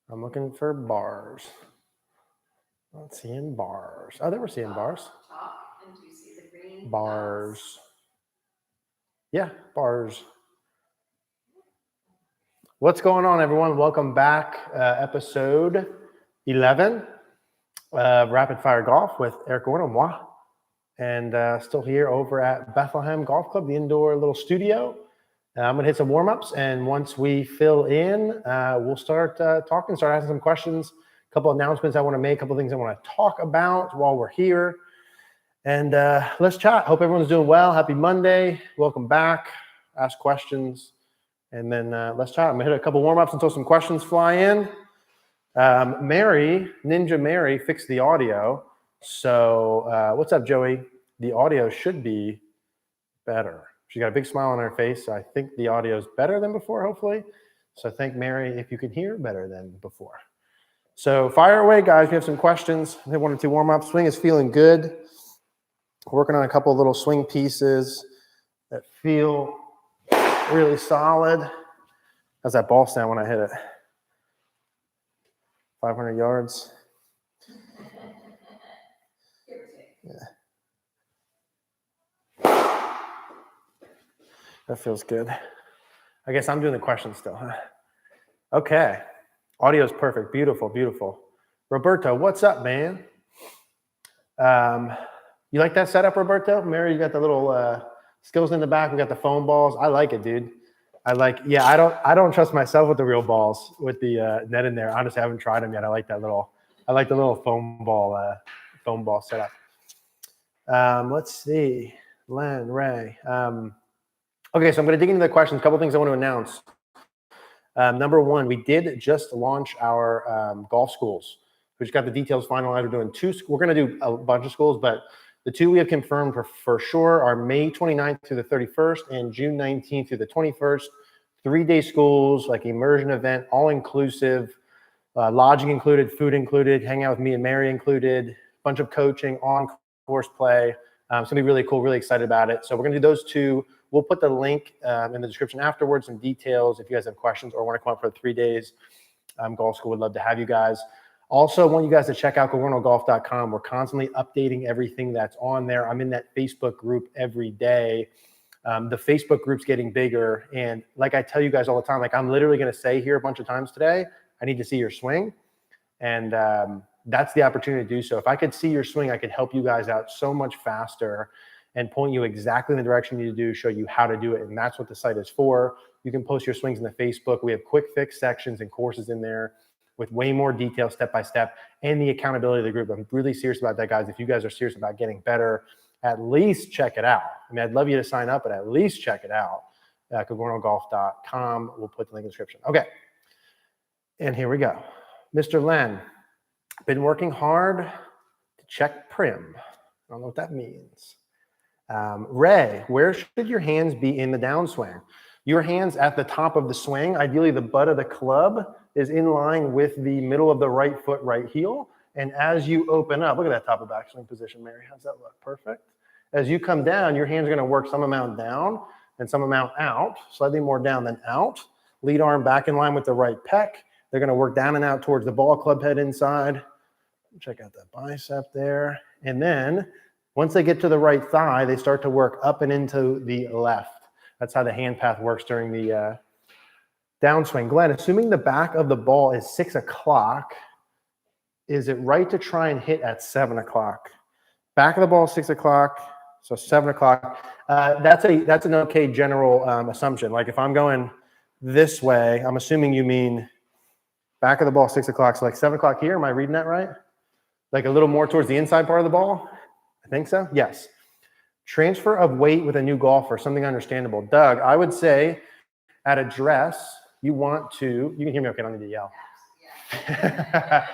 I'm looking for bars. Not seeing bars. Oh, they were seeing bars. And do you see the green Bars. dots? Yeah, bars. What's going on, everyone? Welcome back. Episode 11 of Rapid Fire Golf with Eric Cogorno, moi. And still here over at Bethlehem Golf Club, the indoor little studio. I'm going to hit some warm-ups, and once we fill in, we'll start talking, start asking some questions. A couple announcements I want to make, a couple things I want to talk about while we're here. And let's chat. Hope everyone's doing well. Happy Monday. Welcome back. Ask questions. And then let's chat. I'm going to hit a couple warm-ups until some questions fly in. Ninja Mary fixed the audio. So what's up, Joey? The audio should be better. She got a big smile on her face. So I think the audio is better than before, hopefully. So thank Mary if you can hear better than before. So fire away, guys. We have some questions. I have 1 or 2 warm-ups. Swing is feeling good. Working on a couple of little swing pieces that feel really solid. How's that ball sound when I hit it? 500 yards. Yeah. That feels good. I guess I'm doing the questions still, huh? Okay. Audio is perfect. Beautiful, beautiful. Roberto, what's up, man? You like that setup, Roberto? Mary, you got the little skills in the back. We got the foam balls. I like it, dude. I don't trust myself with the real balls with the net in there. Honestly, I haven't tried them yet. I like the little foam ball setup. Let's see. Len, Ray. Okay, so I'm going to dig into the questions. A couple things I want to announce. Number one, we did just launch our golf schools. We just got the details finalized. We're doing 2. We're going to do a bunch of schools, but the 2 we have confirmed for sure are May 29th through the 31st and June 19th through the 21st. 3-day schools, like immersion event, all inclusive, lodging included, food included, hang out with me and Mary included, bunch of coaching, on-course play. It's going to be really cool, really excited about it. So we're going to do those 2. We'll put the link in the description afterwards, some details if you guys have questions or want to come up for 3 days. Golf school would love to have you guys. Also, I want you guys to check out cogornogolf.com. We're constantly updating everything that's on there. I'm in that Facebook group every day. The Facebook group's getting bigger. And like I tell you guys all the time, like I'm literally going to say here a bunch of times today, I need to see your swing. And that's the opportunity to do so. If I could see your swing, I could help you guys out so much faster and point you exactly in the direction you need to do, show you how to do it. And that's what the site is for. You can post your swings in the Facebook. We have quick fix sections and courses in there with way more detail, step-by-step, and the accountability of the group. I'm really serious about that, guys. If you guys are serious about getting better, at least check it out. I mean, I'd love you to sign up, but at least check it out. cogornogolf.com. We'll put the link in the description. Okay. And here we go. Mr. Len, been working hard to check prim. I don't know what that means. Ray, where should your hands be in the downswing? Your hands at the top of the swing. Ideally, the butt of the club is in line with the middle of the right foot, right heel. And as you open up, look at that top of backswing position, Mary. How's that look? Perfect. As you come down, your hands are going to work some amount down and some amount out, slightly more down than out. Lead arm back in line with the right pec. They're going to work down and out towards the ball club head inside. Check out that bicep there. And then once they get to the right thigh, they start to work up and into the left. That's how the hand path works during the downswing. Glenn, assuming the back of the ball is 6 o'clock, is it right to try and hit at 7 o'clock? Back of the ball is 6 o'clock, so 7 o'clock. That's an okay general assumption. Like if I'm going this way, I'm assuming you mean back of the ball 6 o'clock, so like 7 o'clock here. Am I reading that right? Like a little more towards the inside part of the ball? I think so. Yes. Transfer of weight with a new golfer, something understandable. Doug, I would say at address, you want to, you can hear me okay, I don't need to yell. Yeah.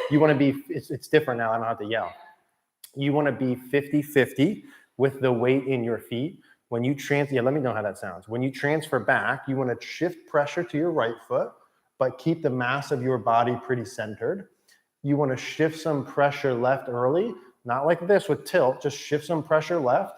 You want to be, it's different now, I don't have to yell. You want to be 50-50 with the weight in your feet. When you transfer, let me know how that sounds. When you transfer back, you want to shift pressure to your right foot, but keep the mass of your body pretty centered. You want to shift some pressure left early, not like this with tilt, just shift some pressure left.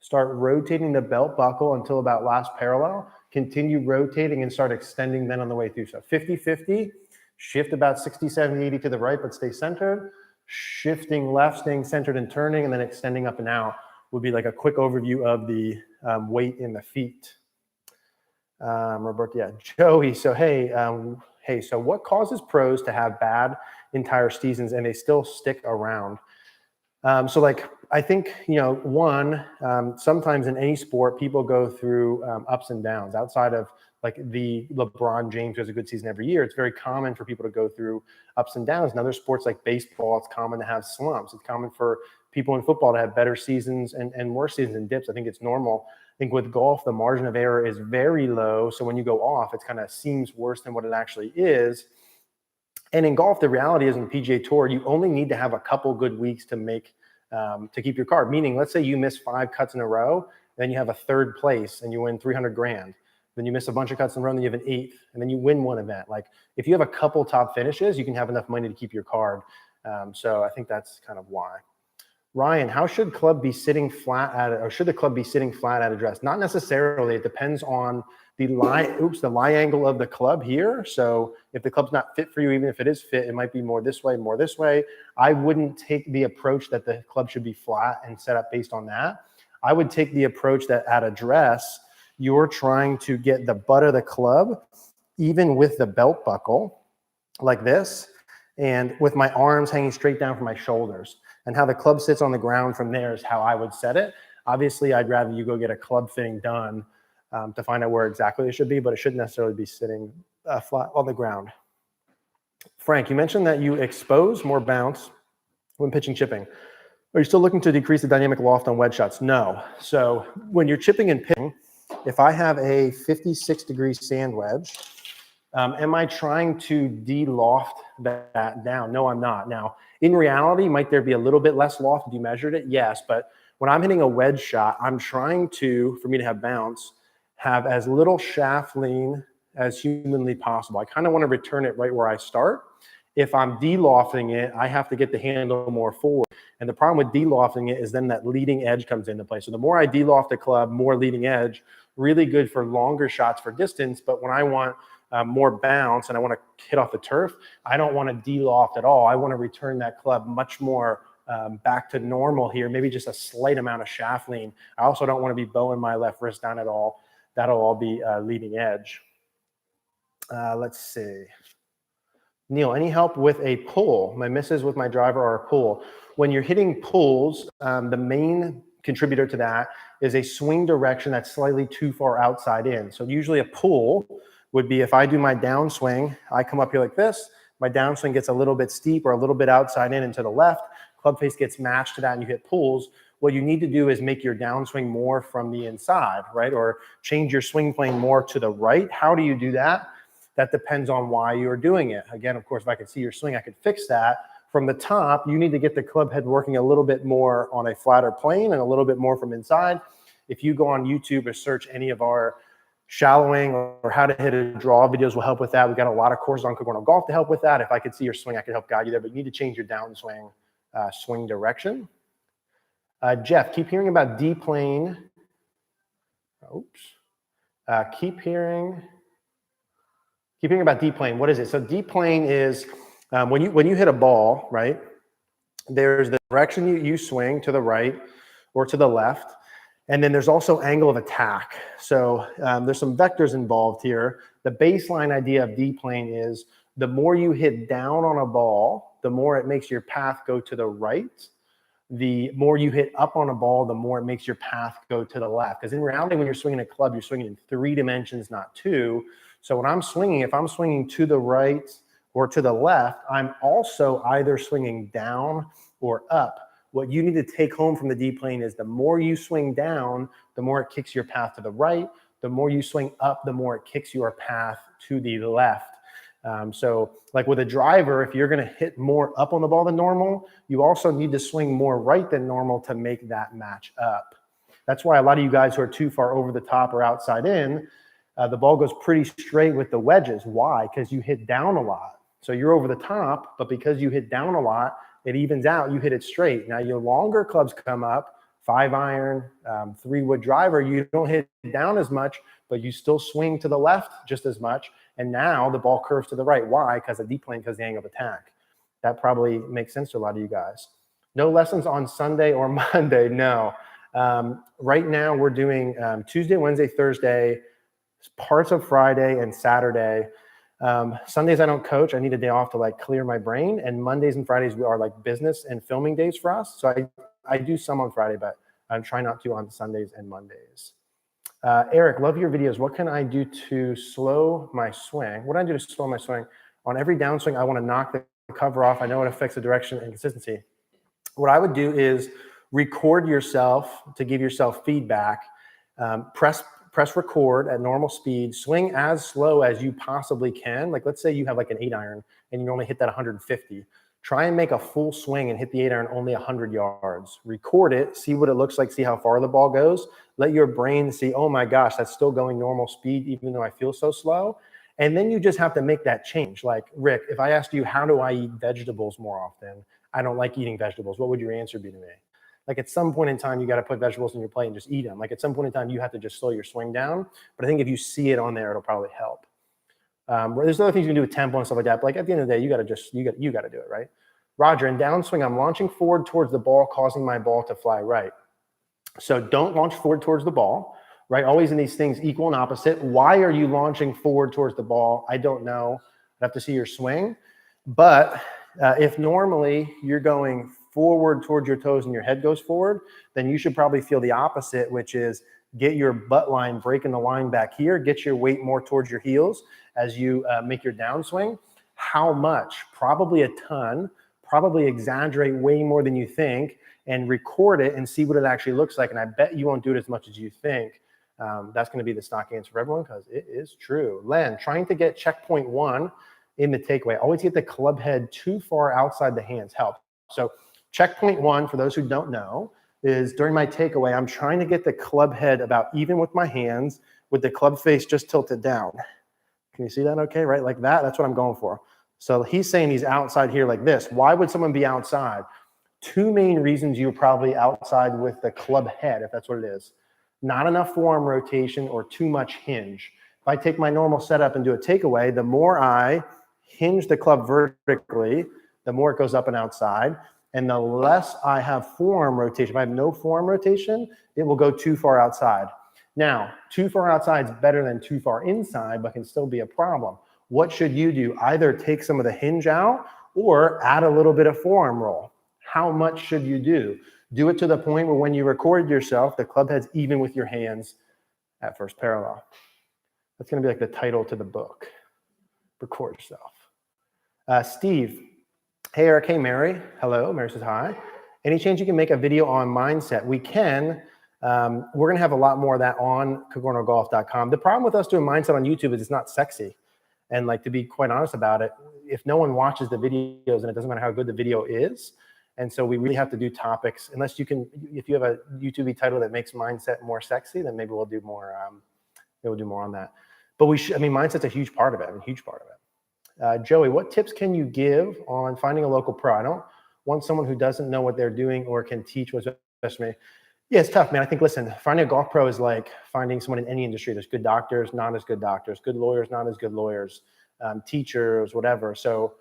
Start rotating the belt buckle until about last parallel. Continue rotating and start extending then on the way through. So 50-50, Shift about 60, 70, 80 to the right, but stay centered. Shifting left, staying centered and turning, and then extending up and out would be like a quick overview of the weight in the feet. Roberto, yeah, Joey. So hey, so what causes pros to have bad entire seasons and they still stick around? So like, I think, one, sometimes in any sport, people go through ups and downs outside of like the LeBron James who has a good season every year. It's very common for people to go through ups and downs. In other sports like baseball, it's common to have slumps. It's common for people in football to have better seasons and worse seasons and dips. I think it's normal. I think with golf, the margin of error is very low. So when you go off, it kind of seems worse than what it actually is. And in golf, the reality is in the PGA Tour, you only need to have a couple good weeks to make to keep your card. Meaning, let's say you miss 5 cuts in a row, then you have a 3rd place and you win 300 grand. Then you miss a bunch of cuts in a row, and then you have an 8th, and then you win one event. Like if you have a couple top finishes, you can have enough money to keep your card. So I think that's kind of why. Ryan, how should club be sitting flat at it, or should the club be sitting flat at address? Not necessarily. It depends on the lie angle of the club here. So if the club's not fit for you, even if it is fit, it might be more this way, more this way. I wouldn't take the approach that the club should be flat and set up based on that. I would take the approach that at address, you're trying to get the butt of the club, even with the belt buckle, like this, and with my arms hanging straight down from my shoulders. And how the club sits on the ground from there is how I would set it. Obviously, I'd rather you go get a club fitting done to find out where exactly it should be, but it shouldn't necessarily be sitting flat on the ground. Frank, you mentioned that you expose more bounce when pitching chipping. Are you still looking to decrease the dynamic loft on wedge shots? No. So when you're chipping and pitching, if I have a 56-degree sand wedge, am I trying to de-loft that down? No, I'm not. Now, in reality, might there be a little bit less loft if you measured it? Yes, but when I'm hitting a wedge shot, I'm trying to, for me to have bounce, have as little shaft lean as humanly possible. I kind of want to return it right where I start. If I'm de-lofting it, I have to get the handle more forward. And the problem with de-lofting it is then that leading edge comes into play. So the more I de-loft the club, more leading edge, really good for longer shots for distance. But when I want more bounce and I want to hit off the turf, I don't want to de-loft at all. I want to return that club much more back to normal here, maybe just a slight amount of shaft lean. I also don't want to be bowing my left wrist down at all. That'll all be leading edge. Let's see. Neil, any help with a pull? My misses with my driver are a pull. When you're hitting pulls, the main contributor to that is a swing direction that's slightly too far outside in. So usually a pull would be if I do my downswing, I come up here like this, my downswing gets a little bit steep or a little bit outside in and to the left, club face gets matched to that and you hit pulls. What you need to do is make your downswing more from the inside, right? Or change your swing plane more to the right. How do you do that? That depends on why you're doing it. Again, of course, if I could see your swing, I could fix that. From the top, you need to get the club head working a little bit more on a flatter plane and a little bit more from inside. If you go on YouTube or search any of our shallowing or how to hit a draw videos will help with that. We've got a lot of courses on Cogorno Golf to help with that. If I could see your swing, I could help guide you there, but you need to change your downswing swing direction. Jeff, keep hearing about D-plane. Oops. Keep hearing about D-plane. What is it? So D-plane is when you hit a ball, right? There's the direction you swing to the right or to the left. And then there's also angle of attack. So there's some vectors involved here. The baseline idea of D-plane is the more you hit down on a ball, the more it makes your path go to the right. The more you hit up on a ball, the more it makes your path go to the left. Because in reality, when you're swinging a club, you're swinging in 3 dimensions, not 2. So when I'm swinging, if I'm swinging to the right or to the left, I'm also either swinging down or up. What you need to take home from the D-plane is the more you swing down, the more it kicks your path to the right. The more you swing up, the more it kicks your path to the left. So like with a driver, if you're going to hit more up on the ball than normal, you also need to swing more right than normal to make that match up. That's why a lot of you guys who are too far over the top or outside in, the ball goes pretty straight with the wedges. Why? Because you hit down a lot. So you're over the top, but because you hit down a lot, it evens out, you hit it straight. Now your longer clubs come up, 5-iron, 3-wood driver, you don't hit down as much, but you still swing to the left just as much. And now the ball curves to the right. Why? Because of deep plane, because of the angle of attack. That probably makes sense to a lot of you guys. No lessons on Sunday or Monday, no. Right now we're doing Tuesday, Wednesday, Thursday, parts of Friday and Saturday. Sundays I don't coach. I need a day off to like clear my brain. And Mondays and Fridays are like business and filming days for us. So I do some on Friday, but I'm trying not to on Sundays and Mondays. Eric, love your videos. What can I do to slow my swing? What do I do to slow my swing? On every downswing, I want to knock the cover off. I know it affects the direction and consistency. What I would do is record yourself to give yourself feedback. Press record at normal speed. Swing as slow as you possibly can. Like let's say you have like an 8-iron and you only hit that 150. Try and make a full swing and hit the 8-iron only 100 yards. Record it, see what it looks like, see how far the ball goes. Let your brain see, oh my gosh, that's still going normal speed even though I feel so slow. And then you just have to make that change. Like, Rick, if I asked you, how do I eat vegetables more often? I don't like eating vegetables. What would your answer be to me? Like at some point in time, you got to put vegetables in your plate and just eat them. Like at some point in time, you have to just slow your swing down. But I think if you see it on there, it'll probably help. There's other things you can do with tempo and stuff like that. But like at the end of the day, you got to do it, right? Roger, in downswing, I'm launching forward towards the ball, causing my ball to fly right. So don't launch forward towards the ball, right? Always in these things, equal and opposite. Why are you launching forward towards the ball? I don't know. I'd have to see your swing. But if normally you're going forward towards your toes and your head goes forward, then you should probably feel the opposite, which is get your butt line breaking the line back here, get your weight more towards your heels as you make your downswing. How much? Probably a ton. Probably exaggerate way more than you think and record it and see what it actually looks like. And I bet you won't do it as much as you think. That's going to be the stock answer for everyone because it is true. Len, trying to get checkpoint 1 in the takeaway. Always get the club head too far outside the hands help. So checkpoint 1, for those who don't know, is during my takeaway, I'm trying to get the club head about even with my hands with the club face just tilted down. Can you see that okay? Right, like that? That's what I'm going for. So he's saying he's outside here like this. Why would someone be outside? 2 main reasons you're probably outside with the club head, if that's what it is. Not enough forearm rotation or too much hinge. If I take my normal setup and do a takeaway, the more I hinge the club vertically, the more it goes up and outside. And the less I have forearm rotation, if I have no forearm rotation, it will go too far outside. Now, too far outside is better than too far inside, but can still be a problem. What should you do? Either take some of the hinge out or add a little bit of forearm roll. How much should you do? Do it to the point where when you record yourself, the club head's even with your hands at first parallel. That's going to be like the title to the book. Record yourself. Steve. Hey, Eric. Hey, Mary. Hello. Mary says hi. Any chance you can make a video on mindset? We can. We're going to have a lot more of that on cogornogolf.com. The problem with us doing mindset on YouTube is it's not sexy. And like, to be quite honest about it, if no one watches the videos, and it doesn't matter how good the video is. And so we really have to do topics, unless you can, if you have a YouTube title that makes mindset more sexy, then maybe we'll do more, on that. But mindset's a huge part of it, Joey, what tips can you give on finding a local pro? I don't want someone who doesn't know what they're doing or can teach what's best for me. Yeah, it's tough, man. I think, listen, finding a golf pro is like finding someone in any industry. There's good doctors, not as good doctors, good lawyers, not as good lawyers, teachers, whatever. So,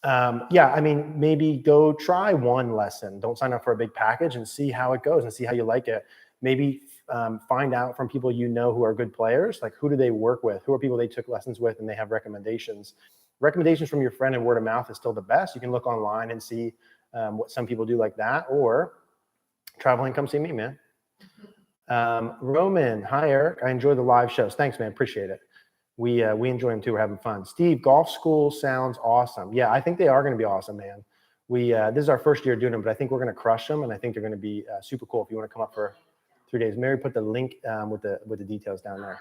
maybe go try one lesson. Don't sign up for a big package and see how it goes and see how you like it. Maybe find out from people you know who are good players, like who do they work with? Who are people they took lessons with and they have recommendations? Recommendations from your friend and word of mouth is still the best. You can look online and see what some people do like that, or traveling, come see me, man. Roman, hi, Eric. I enjoy the live shows. Thanks, man. Appreciate it. We enjoy them too. We're having fun. Steve, golf school sounds awesome. Yeah, I think they are going to be awesome, man. This is our first year doing them, but I think we're going to crush them, and I think they're going to be super cool if you want to come up for 3 days. Mary put the link with the details down there.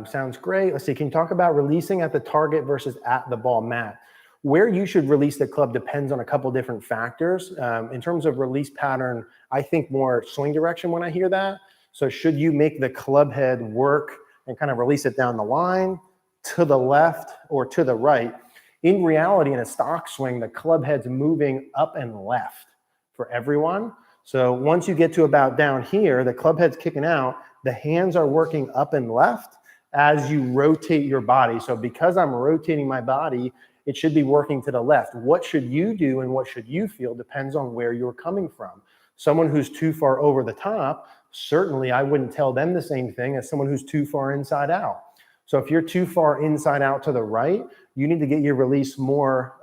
Sounds great. Let's see. Can you talk about releasing at the target versus at the ball, Matt? Where you should release the club depends on a couple different factors. In terms of release pattern, I think more swing direction when I hear that. So should you make the club head work and kind of release it down the line, to the left or to the right? In reality, in a stock swing, the club head's moving up and left for everyone. So once you get to about down here, the club head's kicking out, the hands are working up and left, as you rotate your body. So because I'm rotating my body, it should be working to the left. What should you do and what should you feel depends on where you're coming from. Someone who's too far over the top, certainly I wouldn't tell them the same thing as someone who's too far inside out. So if you're too far inside out to the right, you need to get your release more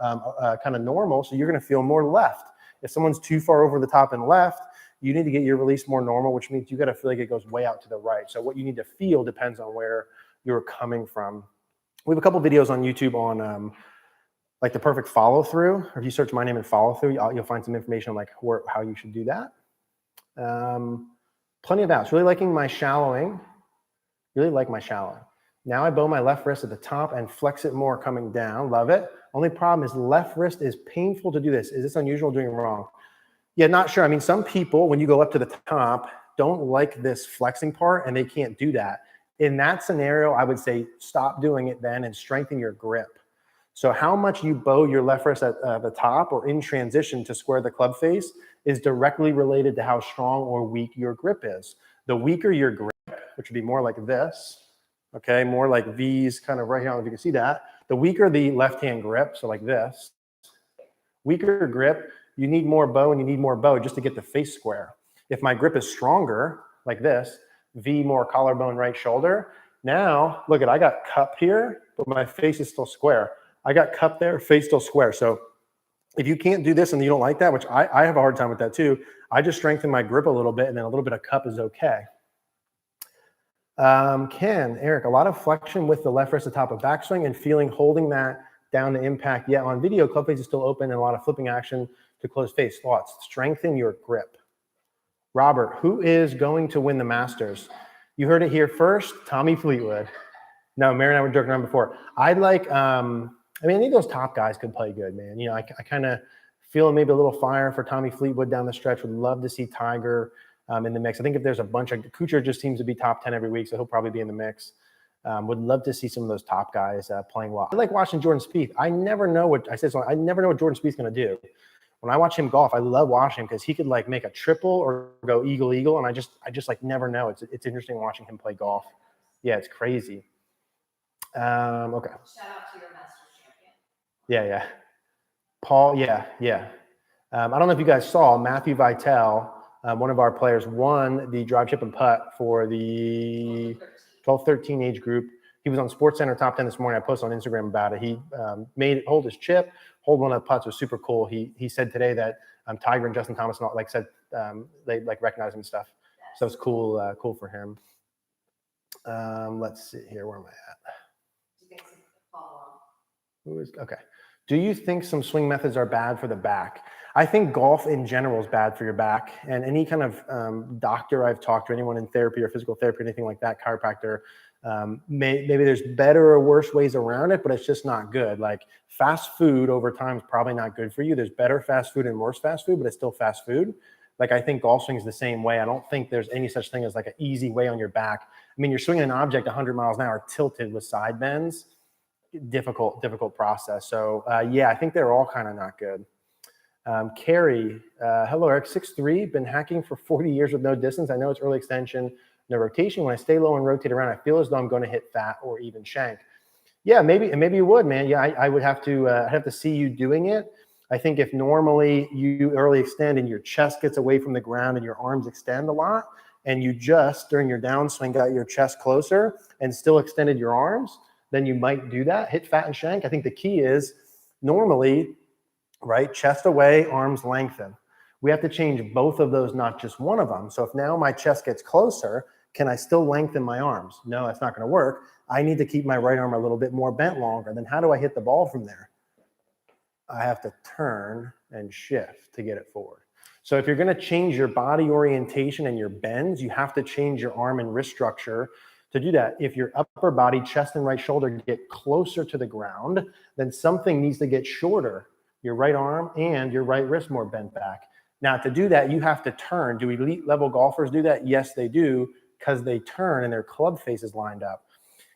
kind of normal, so you're going to feel more left. If someone's too far over the top and left, you need to get your release more normal, which means you got to feel like it goes way out to the right. So what you need to feel depends on where you're coming from. We have a couple videos on YouTube on like the perfect follow through. Or if you search my name and follow through, you'll find some information on like how you should do that. Plenty of outs. Really liking my shallowing. Really like my shallowing. Now I bow my left wrist at the top and flex it more coming down. Love it. Only problem is left wrist is painful to do this. Is this unusual, doing it wrong? Yeah, not sure. I mean, some people, when you go up to the top, don't like this flexing part and they can't do that. In that scenario, I would say stop doing it then and strengthen your grip. So how much you bow your left wrist at the top or in transition to square the club face is directly related to how strong or weak your grip is. The weaker your grip, which would be more like this, okay, more like V's kind of right here, I don't know if you can see that. The weaker the left-hand grip, so like this, weaker grip, you need more bow and you need more bow just to get the face square. If my grip is stronger, like this, V more collarbone right shoulder, now look at, I got cup here, but my face is still square. I got cup there, face still square. So if you can't do this and you don't like that, which I have a hard time with that too, I just strengthen my grip a little bit and then a little bit of cup is okay. Ken, Eric, a lot of flexion with the left wrist at the top of backswing and feeling holding that down to impact. Yet on video, club face is still open and a lot of flipping action to close face. Thoughts? Strengthen your grip. Robert, who is going to win the Masters? You heard it here first, Tommy Fleetwood. No, Mary and I were joking around before. I'd like, I mean, I think those top guys could play good, man. You know, I kind of feel maybe a little fire for Tommy Fleetwood down the stretch. Would love to see Tiger in the mix. I think if there's a bunch of, Kuchar just seems to be top 10 every week, so he'll probably be in the mix. Would love to see some of those top guys playing well. I like watching Jordan Spieth. I never know what, I never know what Jordan Spieth's going to do. When I watch him golf, I love watching him because he could like make a triple or go eagle, and I just like never know. It's interesting watching him play golf. Yeah, it's crazy. Okay. Shout out to your Masters champion. Yeah. Paul, yeah. I don't know if you guys saw Matthew Vitale, one of our players, won the drive, chip, and putt for the 12-13 age group. He was on SportsCenter Top 10 this morning. I posted on Instagram about it. He made it hold his chip, hold one of the putts. Was super cool. He said today that Tiger and Justin Thomas said they like recognize him and stuff. Yes. So it's cool, cool for him. Let's see here. Where am I at? Okay. Do you think some swing methods are bad for the back? I think golf in general is bad for your back, and any kind of doctor I've talked to, anyone in therapy or physical therapy, anything like that, chiropractor, maybe there's better or worse ways around it, but it's just not good. Like fast food over time is probably not good for you. There's better fast food and worse fast food, but it's still fast food. Like I think golf swing is the same way. I don't think there's any such thing as like an easy way on your back. I mean, you're swinging an object 100 miles an hour tilted with side bends. Difficult process. So yeah, I think they're all kind of not good. Carrie, hello, Eric, 6'3", been hacking for 40 years with no distance. I know it's early extension, no rotation. When I stay low and rotate around, I feel as though I'm going to hit fat or even shank. Yeah, maybe you would, man. Yeah, I would have to see you doing it. I think if normally you early extend and your chest gets away from the ground and your arms extend a lot, and you just during your downswing got your chest closer and still extended your arms, then you might do that, hit fat and shank. I think the key is normally, right, chest away, arms lengthen. We have to change both of those, not just one of them. So if now my chest gets closer, can I still lengthen my arms? No, that's not going to work. I need to keep my right arm a little bit more bent longer. Then how do I hit the ball from there? I have to turn and shift to get it forward. So if you're going to change your body orientation and your bends, you have to change your arm and wrist structure to do that. If your upper body, chest and right shoulder get closer to the ground, then something needs to get shorter. Your right arm and your right wrist more bent back. Now to do that, you have to turn. Do elite level golfers do that? Yes, they do, because they turn and their club face is lined up.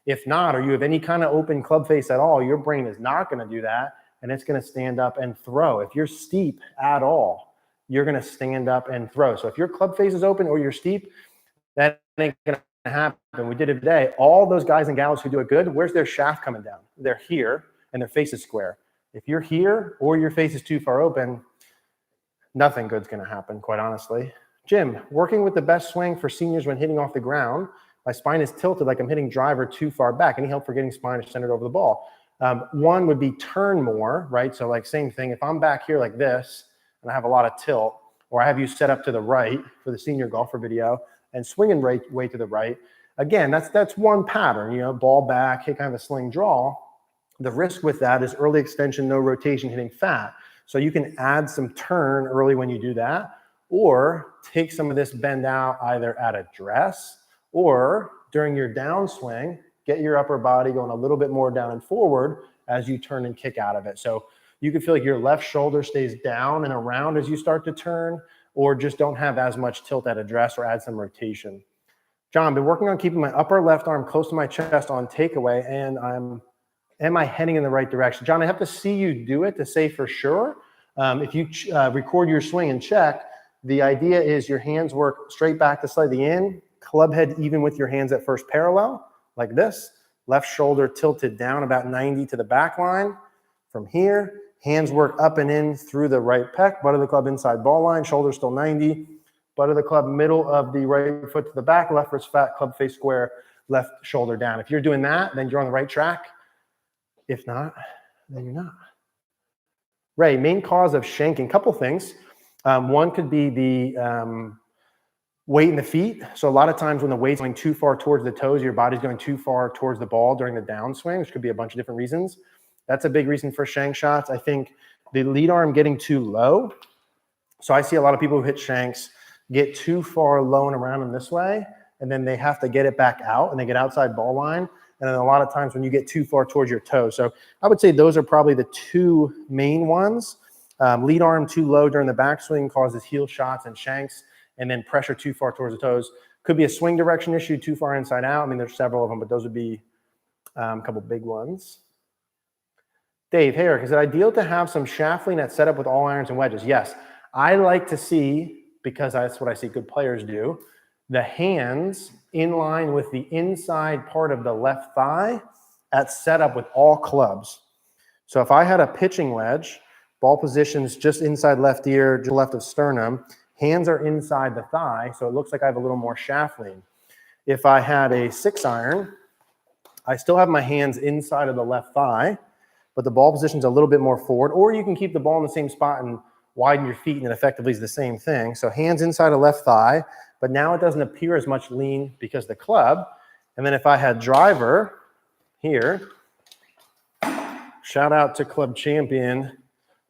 If not, or you have any kind of open club face at all, your brain is not going to do that, and it's going to stand up and throw. If you're steep at all, you're going to stand up and throw. So if your club face is open or you're steep, that ain't going to happen. We did it today. All those guys and gals who do it good, where's their shaft coming down? They're here, and their face is square. If you're here or your face is too far open, nothing good's going to happen, quite honestly. Jim, working with the best swing for seniors when hitting off the ground. My spine is tilted like I'm hitting driver too far back. Any help for getting spine centered over the ball? One would be turn more, right? So like same thing. If I'm back here like this and I have a lot of tilt, or I have you set up to the right for the senior golfer video and swinging way to the right, again, that's one pattern, you know, ball back, hit kind of a sling draw. The risk with that is early extension, no rotation, hitting fat. So you can add some turn early when you do that, or take some of this bend out either at address or during your downswing, get your upper body going a little bit more down and forward as you turn and kick out of it. So you can feel like your left shoulder stays down and around as you start to turn, or just don't have as much tilt at address or add some rotation. John, been working on keeping my upper left arm close to my chest on takeaway, and am I heading in the right direction? John, I have to see you do it to say for sure. If you record your swing and check, the idea is your hands work straight back to slightly in, club head even with your hands at first parallel, like this. Left shoulder tilted down about 90 to the back line. From here, hands work up and in through the right pec, butt of the club inside ball line, shoulder still 90, butt of the club middle of the right foot to the back, left wrist flat, club face square, left shoulder down. If you're doing that, then you're on the right track. If not, then you're not. Ray, main cause of shanking, couple things. One could be the weight in the feet. So a lot of times when the weight's going too far towards the toes, your body's going too far towards the ball during the downswing, which could be a bunch of different reasons. That's a big reason for shank shots. I think the lead arm getting too low. So I see a lot of people who hit shanks get too far low and around them this way, and then they have to get it back out, and they get outside ball line. And then a lot of times when you get too far towards your toes. So I would say those are probably the two main ones. Lead arm too low during the backswing causes heel shots and shanks, and then pressure too far towards the toes. Could be a swing direction issue, too far inside out. I mean, there's several of them, but those would be a couple big ones. Dave, hey Eric, is it ideal to have some shaft lean that's set up with all irons and wedges? Yes. I like to see, because that's what I see good players do, the hands in line with the inside part of the left thigh at setup with all clubs. So if I had a pitching wedge, ball positions just inside left ear, just left of sternum, hands are inside the thigh, so it looks like I have a little more shaft lean. If I had a 6-iron, I still have my hands inside of the left thigh, but the ball position's a little bit more forward, or you can keep the ball in the same spot and widen your feet, and it effectively is the same thing. So hands inside of left thigh, but now it doesn't appear as much lean because the club. And then if I had driver here, shout out to Club Champion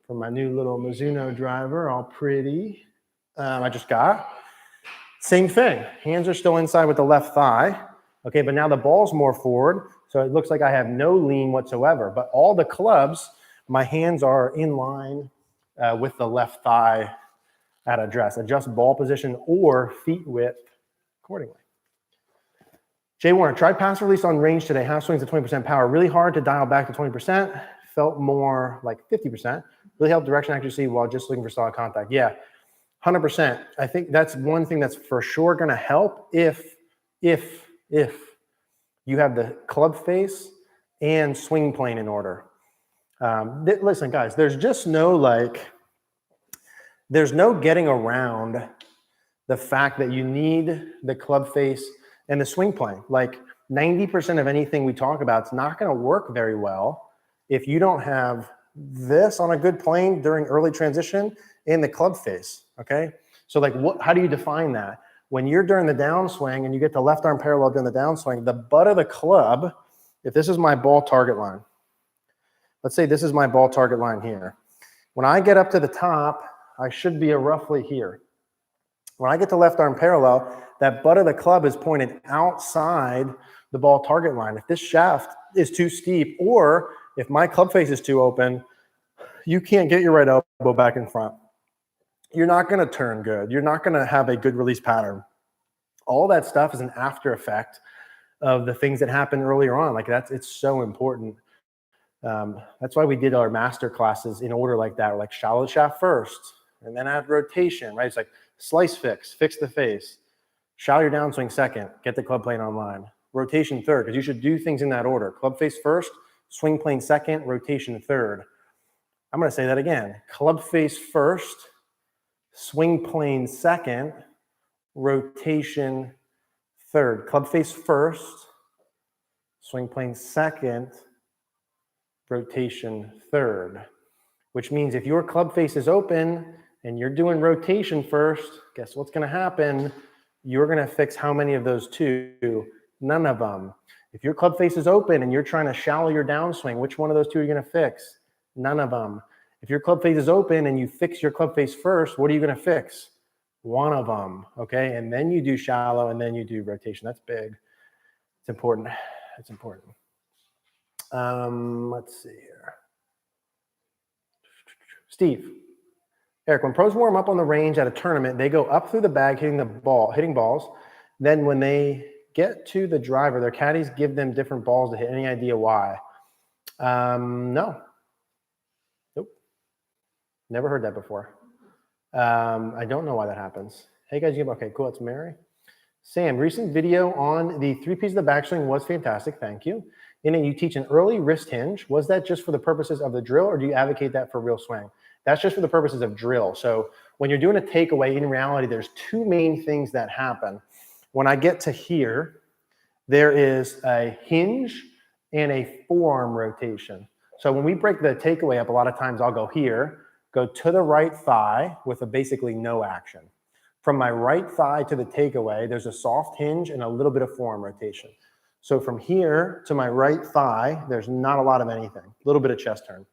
for my new little Mizuno driver, all pretty. I just got. Same thing. Hands are still inside with the left thigh. Okay, but now the ball's more forward, so it looks like I have no lean whatsoever. But all the clubs, my hands are in line with the left thigh at address. Adjust ball position or feet width accordingly. Jay Warner, tried pass release on range today. Half swings at 20% power. Really hard to dial back to 20%. Felt more like 50%. Really helped direction accuracy while just looking for solid contact. Yeah, 100%. I think that's one thing that's for sure going to help if you have the club face and swing plane in order. Listen, guys, there's just there's no getting around the fact that you need the club face and the swing plane. Like 90% of anything we talk about is not going to work very well if you don't have this on a good plane during early transition and the club face, okay? So like how do you define that? When you're during the downswing and you get the left arm parallel during the downswing, the butt of the club, if this is my ball target line, let's say this is my ball target line here. When I get up to the top, I should be roughly here. When I get to left arm parallel, that butt of the club is pointed outside the ball target line. If this shaft is too steep, or if my club face is too open, you can't get your right elbow back in front. You're not going to turn good. You're not going to have a good release pattern. All that stuff is an after effect of the things that happen earlier on. Like it's so important. That's why we did our master classes in order like that. We're like shallow shaft first, and then add rotation, right? It's like slice fix the face, Shallow your downswing second, get the club plane online. Rotation third, because you should do things in that order. Club face first, swing plane second, rotation third. I'm going to say that again. Club face first, swing plane second, rotation third. Club face first, swing plane second, rotation third. Which means if your club face is open and you're doing rotation first, guess what's going to happen? You're going to fix how many of those two? None of them. If your club face is open and you're trying to shallow your downswing, which one of those two are you going to fix? None of them. If your club face is open and you fix your club face first, what are you going to fix? One of them, okay? And then you do shallow and then you do rotation. That's big. It's important. It's important. Let's see here. Steve. Eric, when pros warm up on the range at a tournament, they go up through the bag hitting balls. Then when they get to the driver, their caddies give them different balls to hit. Any idea why? No. Nope. Never heard that before. I don't know why that happens. Hey guys, okay, cool. It's Mary. Sam, recent video on the 3 pieces of the backswing was fantastic. Thank you. In it, you teach an early wrist hinge. Was that just for the purposes of the drill, or do you advocate that for real swing? That's just for the purposes of drill. So when you're doing a takeaway, in reality, there's 2 main things that happen. When I get to here, there is a hinge and a forearm rotation. So when we break the takeaway up, a lot of times I'll go here, go to the right thigh with basically no action. From my right thigh to the takeaway, there's a soft hinge and a little bit of forearm rotation. So from here to my right thigh, there's not a lot of anything, a little bit of chest turn.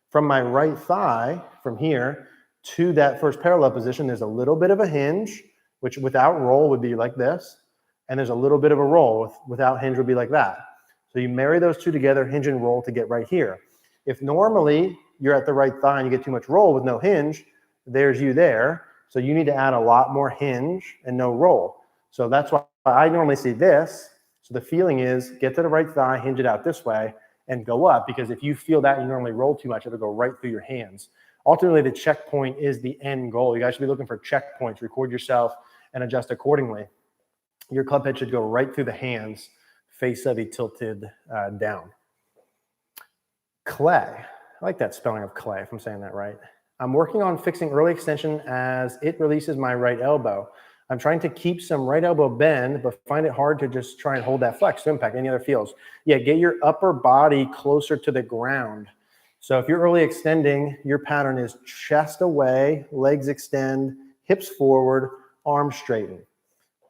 From my right thigh, from here to that first parallel position, there's a little bit of a hinge, which without roll would be like this. And there's a little bit of a roll, without hinge would be like that. So you marry those two together, hinge and roll, to get right here. If normally you're at the right thigh and you get too much roll with no hinge, there's you there. So you need to add a lot more hinge and no roll. So that's why I normally see this. So the feeling is get to the right thigh, hinge it out this way, and go up, because if you feel that you normally roll too much, it'll go right through your hands. Ultimately, the checkpoint is the end goal. You guys should be looking for checkpoints. Record yourself and adjust accordingly. Your club head should go right through the hands, face heavy tilted down. Clay. I like that spelling of clay, if I'm saying that right. I'm working on fixing early extension as it releases my right elbow. I'm trying to keep some right elbow bend, but find it hard to just try and hold that flex to impact. Any other feels? Yeah, get your upper body closer to the ground. So if you're early extending, your pattern is chest away, legs extend, hips forward, arms straighten.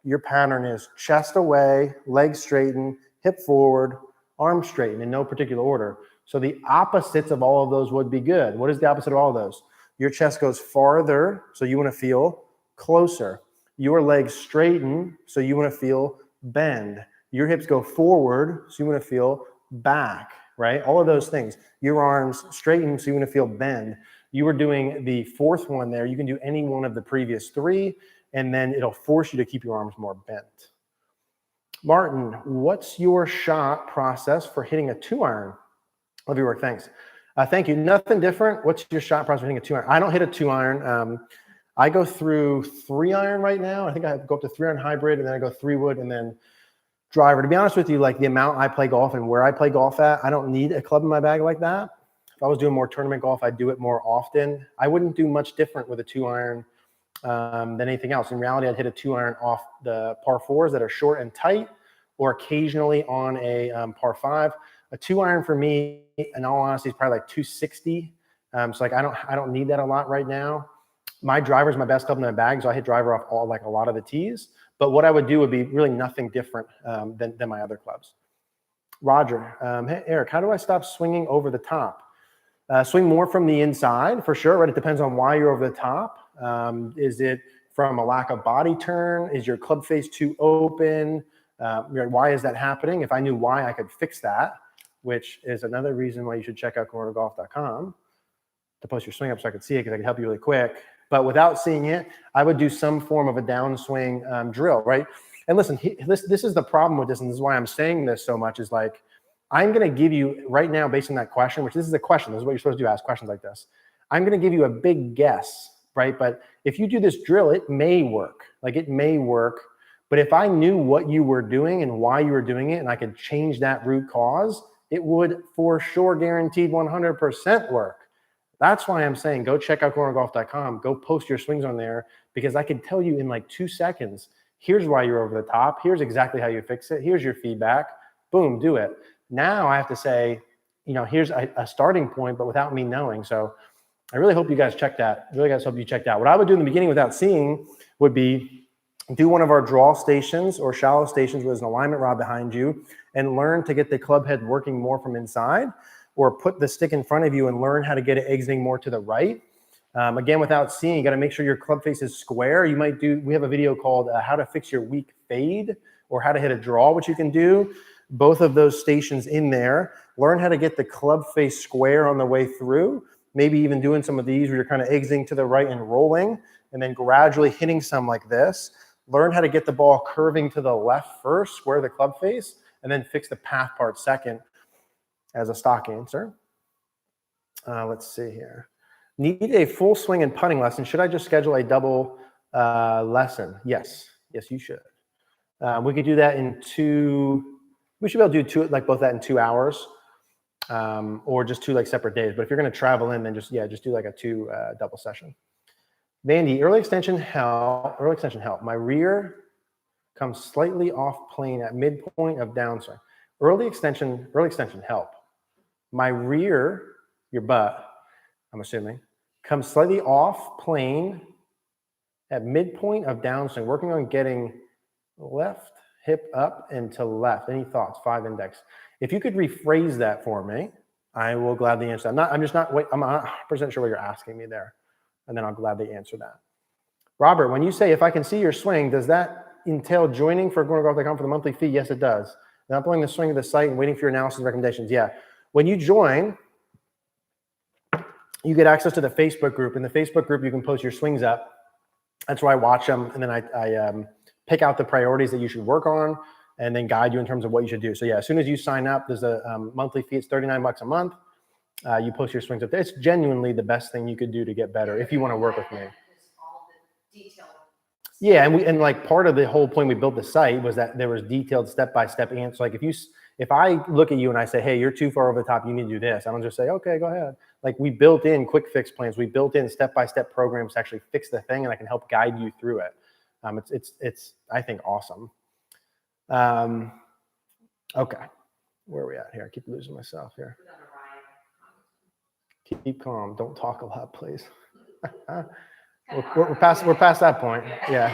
Your pattern is chest away, legs straighten, hip forward, arms straighten, in no particular order. So the opposites of all of those would be good. What is the opposite of all of those? Your chest goes farther, so you want to feel closer. Your legs straighten, so you want to feel bend. Your hips go forward, so you want to feel back, right? All of those things. Your arms straighten, so you want to feel bend. You were doing the fourth one there. You can do any one of the previous 3, and then it'll force you to keep your arms more bent. Martin, what's your shot process for hitting a 2-iron? Love your work, thanks. Thank you. Nothing different. What's your shot process for hitting a 2-iron? I don't hit a 2-iron. I go through 3-iron right now. I think I go up to 3-iron hybrid, and then I go 3-wood, and then driver. To be honest with you, like the amount I play golf and where I play golf at, I don't need a club in my bag like that. If I was doing more tournament golf, I'd do it more often. I wouldn't do much different with a 2-iron than anything else. In reality, I'd hit a 2-iron off the par 4s that are short and tight, or occasionally on a par 5. A 2-iron for me, in all honesty, is probably like 260. So like I don't need that a lot right now. My driver is my best club in my bag, so I hit driver off a lot of the tees. But what I would do would be really nothing different than my other clubs. Roger, hey Eric, how do I stop swinging over the top? Swing more from the inside for sure, right? It depends on why you're over the top. Is it from a lack of body turn? Is your club face too open? Why is that happening? If I knew why, I could fix that, which is another reason why you should check out CogornoGolf.com to post your swing up so I could see it, because I can help you really quick. But without seeing it, I would do some form of a downswing drill, right? And listen, this is the problem with this, and this is why I'm saying this so much, is like, I'm going to give you right now, based on that question, which this is a question, this is what you're supposed to do, ask questions like this. I'm going to give you a big guess, right? But if you do this drill, it may work. Like it may work, But if I knew what you were doing and why you were doing it, and I could change that root cause, it would for sure guaranteed 100% work. That's why I'm saying go check out cogornogolf.com, go post your swings on there, because I can tell you in like 2 seconds, here's why you're over the top, here's exactly how you fix it, here's your feedback, boom, do it. Now I have to say, you know, here's a starting point, but without me knowing. So I really hope you guys check that. Really guys hope you checked out. What I would do in the beginning without seeing would be do one of our draw stations or shallow stations where there's an alignment rod behind you and learn to get the club head working more from inside, or put the stick in front of you and learn how to get it exiting more to the right. Again, without seeing, you got to make sure your club face is square. You might do, we have a video called how to fix your weak fade or how to hit a draw, which you can do. Both of those stations in there. Learn how to get the club face square on the way through. Maybe even doing some of these where you're kind of exiting to the right and rolling, and then gradually hitting some like this. Learn how to get the ball curving to the left first, square the club face, and then fix the path part second as a stock answer. Let's see here. Need a full swing and putting lesson. Should I just schedule a double lesson? Yes. Yes, you should. We could do that in we should be able to do two, like both that in 2 hours, or just 2 like separate days. But if you're going to travel in, then just do like a 2 double session. Vandy, early extension help. My rear comes slightly off plane at midpoint of downswing. Early extension help. My rear, your butt, I'm assuming, comes slightly off plane at midpoint of downswing. Working on getting left hip up and to left. Any thoughts? 5 index. If you could rephrase that for me, I will gladly answer that. I'm not 100% sure what you're asking me there. And then I'll gladly answer that. Robert, when you say, if I can see your swing, does that entail joining for cogornogolf.com for the monthly fee? Yes, it does. Not blowing the swing of the site and waiting for your analysis and recommendations. Yeah. When you join, you get access to the Facebook group. In the Facebook group, you can post your swings up. That's where I watch them. And then I pick out the priorities that you should work on and then guide you in terms of what you should do. So yeah, as soon as you sign up, there's a monthly fee. It's $39 a month. You post your swings up there. It's genuinely the best thing you could do to get better if you want to work with me. Yeah, and like part of the whole point we built the site was that there was detailed step-by-step answers. Like if I look at you and I say, hey, you're too far over the top, you need to do this, I don't just say, okay, go ahead. Like we built in quick fix plans, we built in step-by-step programs to actually fix the thing, and I can help guide you through it. It's I think awesome. Okay, where are we at here? I keep losing myself here. Keep calm. Don't talk a lot, please. we're past that point. Yeah.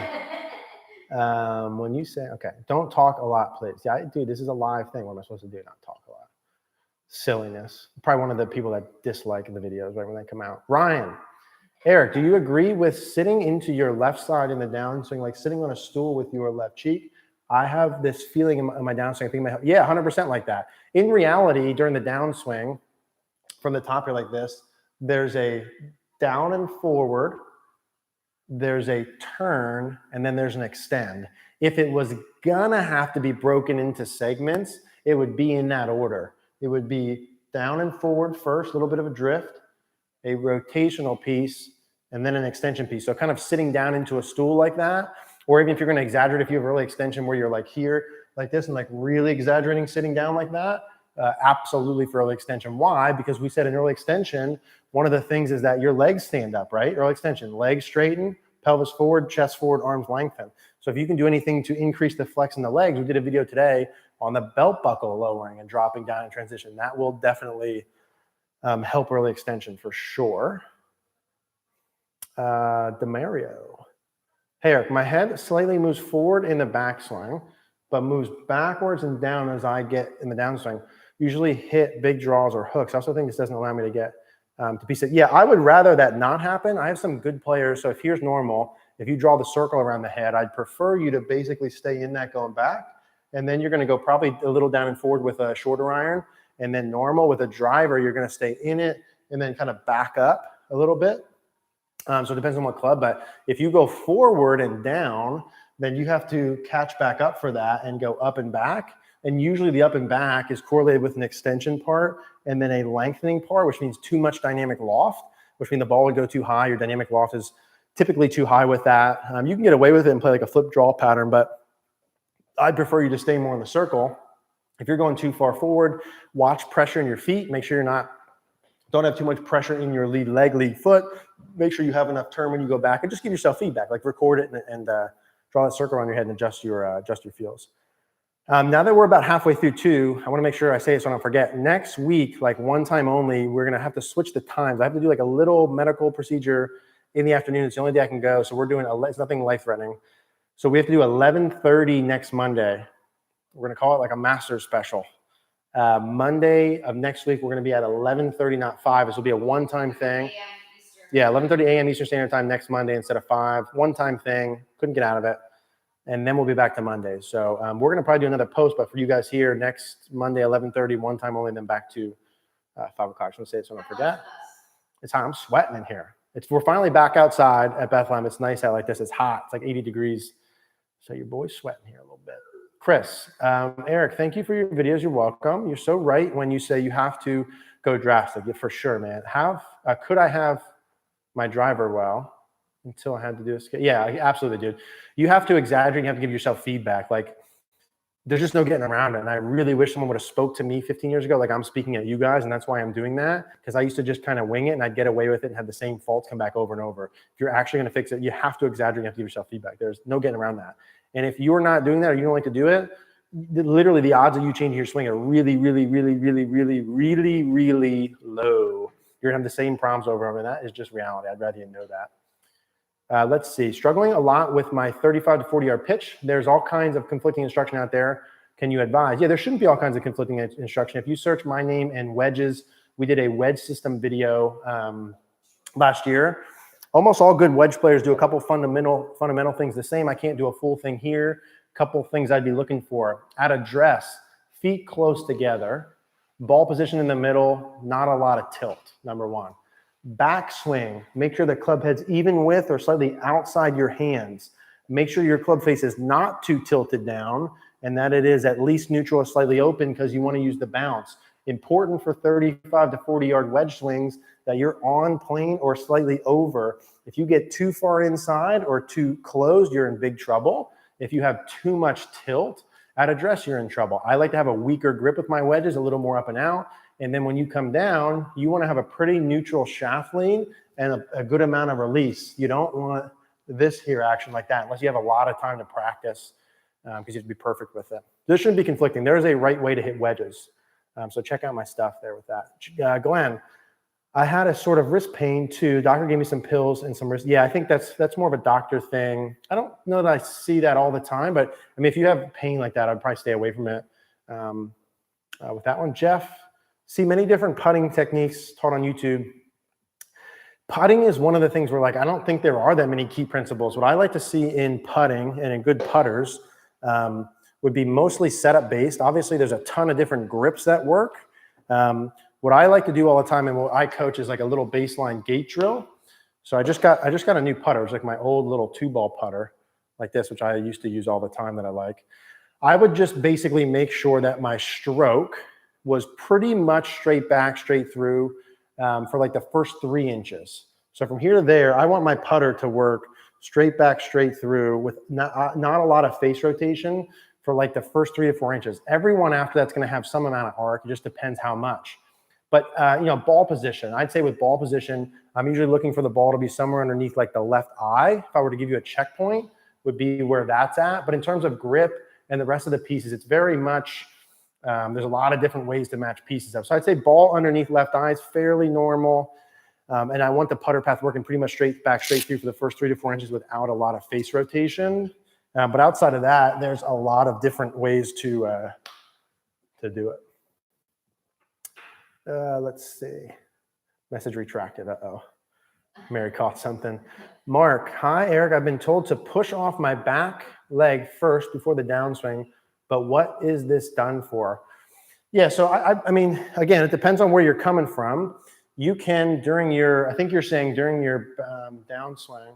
When you say, okay, don't talk a lot, please. Yeah, dude, this is a live thing. What am I supposed to do? Not talk a lot. Silliness. Probably one of the people that dislike the videos right when they come out. Ryan, Eric, do you agree with sitting into your left side in the downswing, like sitting on a stool with your left cheek? I have this feeling in my downswing. I think yeah, 100% like that. In reality, during the downswing, from the top here like this, there's a down and forward, there's a turn, and then there's an extend. If it was gonna have to be broken into segments, it would be in that order. It would be down and forward first, a little bit of a drift, a rotational piece, and then an extension piece. So kind of sitting down into a stool like that, or even if you're gonna exaggerate, if you have early extension where you're like here, like this, and like really exaggerating sitting down like that, absolutely for early extension. Why? Because we said in early extension, one of the things is that your legs stand up, right? Early extension, legs straighten, pelvis forward, chest forward, arms lengthen. So if you can do anything to increase the flex in the legs, we did a video today on the belt buckle lowering and dropping down in transition. That will definitely help early extension for sure. Demario. Hey, Eric, my head slightly moves forward in the backswing, but moves backwards and down as I get in the downswing. Usually hit big draws or hooks. I also think this doesn't allow me to get to piece it. Yeah, I would rather that not happen. I have some good players. So if here's normal, if you draw the circle around the head, I'd prefer you to basically stay in that going back. And then you're going to go probably a little down and forward with a shorter iron. And then normal with a driver, you're going to stay in it and then kind of back up a little bit. So it depends on what club. But if you go forward and down, then you have to catch back up for that and go up and back. And usually the up and back is correlated with an extension part and then a lengthening part, which means too much dynamic loft, which means the ball would go too high. Your dynamic loft is typically too high with that. You can get away with it and play like a flip draw pattern, but I'd prefer you to stay more in the circle. If you're going too far forward, watch pressure in your feet. Make sure don't have too much pressure in your lead leg, lead foot. Make sure you have enough turn when you go back, and just give yourself feedback. Like record it and draw that circle around your head and adjust your feels. Now that we're about halfway through 2, I want to make sure I say it so I don't forget. Next week, like one time only, we're going to have to switch the times. I have to do like a little medical procedure in the afternoon. It's the only day I can go. So we're doing it's nothing life-threatening. So we have to do 11:30 next Monday. We're going to call it like a master's special. Monday of next week, we're going to be at 11:30, not 5. This will be a one-time thing. Yeah, 11:30 a.m. Eastern Standard Time next Monday instead of 5. One-time thing. Couldn't get out of it. And then we'll be back to Monday. So we're going to probably do another post, but for you guys here, next Monday, 11:30, one time only, and then back to 5 o'clock. So I'm going to say it so I don't forget. It's hot. I'm sweating in here. We're finally back outside at Bethlehem. It's nice out like this. It's hot. It's like 80 degrees. So your boy's sweating here a little bit. Chris, Eric, thank you for your videos. You're welcome. You're so right when you say you have to go drastic. Yeah, for sure, man. Could I have my driver well until I had to do a skate? Yeah, absolutely, dude. You have to exaggerate. You have to give yourself feedback. Like, there's just no getting around it. And I really wish someone would have spoke to me 15 years ago like I'm speaking at you guys, and that's why I'm doing that, because I used to just kind of wing it, and I'd get away with it and have the same faults come back over and over. If you're actually going to fix it, you have to exaggerate. You have to give yourself feedback. There's no getting around that. And if you're not doing that or you don't like to do it, literally the odds of you changing your swing are really, really, really, really, really, really, really low. You're going to have the same problems over and over, and that is just reality. I'd rather you know that. Let's see. Struggling a lot with my 35 to 40-yard pitch. There's all kinds of conflicting instruction out there. Can you advise? Yeah, there shouldn't be all kinds of conflicting instruction. If you search my name and wedges, we did a wedge system video last year. Almost all good wedge players do a couple fundamental things the same. I can't do a full thing here. A couple things I'd be looking for. At address, feet close together, ball position in the middle, not a lot of tilt, number one. Backswing, make sure the club head's even with or slightly outside your hands. Make sure your club face is not too tilted down and that it is at least neutral or slightly open because you want to use the bounce. Important for 35 to 40-yard wedge swings that you're on plane or slightly over. If you get too far inside or too closed, you're in big trouble. If you have too much tilt at address, you're in trouble. I like to have a weaker grip with my wedges, a little more up and out. And then when you come down, you want to have a pretty neutral shaft lean and a good amount of release. You don't want this here action like that unless you have a lot of time to practice because you have to be perfect with it. This shouldn't be conflicting. There is a right way to hit wedges. So check out my stuff there with that. Glenn, I had a sort of wrist pain too. Doctor gave me some pills and some wrist. Yeah, I think that's more of a doctor thing. I don't know that I see that all the time, but I mean, if you have pain like that, I'd probably stay away from it. With that one, Jeff, see many different putting techniques taught on YouTube. Putting is one of the things where like, I don't think there are that many key principles. What I like to see in putting and in good putters would be mostly setup based. Obviously, there's a ton of different grips that work. What I like to do all the time and what I coach is like a little baseline gate drill. So I just got a new putter. It's like my old little 2-ball putter like this, which I used to use all the time that I like. I would just basically make sure that my stroke was pretty much straight back, straight through for like the first 3 inches. So from here to there, I want my putter to work straight back, straight through with not a lot of face rotation for like the first 3 to 4 inches. Everyone after that's going to have some amount of arc. It just depends how much. But, ball position, I'd say with ball position, I'm usually looking for the ball to be somewhere underneath like the left eye. If I were to give you a checkpoint, would be where that's at. But in terms of grip and the rest of the pieces, it's very much, there's a lot of different ways to match pieces up. So I'd say ball underneath left eye is fairly normal. And I want the putter path working pretty much straight back, straight through for the first 3 to 4 inches without a lot of face rotation. But outside of that, there's a lot of different ways to do it. Let's see. Message retracted. Uh-oh. Mary caught something. Mark, hi, Eric. I've been told to push off my back leg first before the downswing, but what is this done for? Yeah, so I mean, again, it depends on where you're coming from. You can, I think you're saying during your downswing,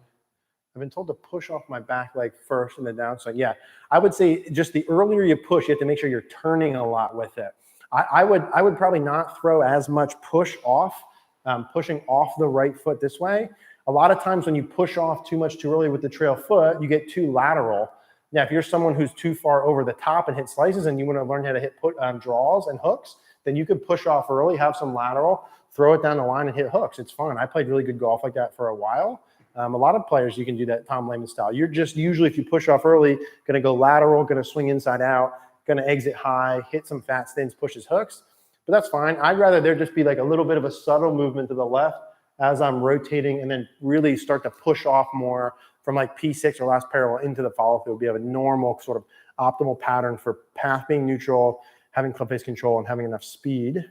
I've been told to push off my back leg first in the downswing. Yeah, I would say just the earlier you push, you have to make sure you're turning a lot with it. I would probably not throw as much push off, pushing off the right foot this way. A lot of times when you push off too much too early with the trail foot, you get too lateral. Now, if you're someone who's too far over the top and hit slices and you want to learn how to hit draws and hooks, then you could push off early, have some lateral, throw it down the line and hit hooks. It's fun. I played really good golf like that for a while. A lot of players, you can do that Tom Lehman style. You're just usually, if you push off early, going to go lateral, going to swing inside out, going to exit high, hit some fat stins, pushes hooks. But that's fine. I'd rather there just be like a little bit of a subtle movement to the left as I'm rotating, and then really start to push off more from like P6 or last parallel into the follow through. We have a normal sort of optimal pattern for path being neutral, having club face control, and having enough speed.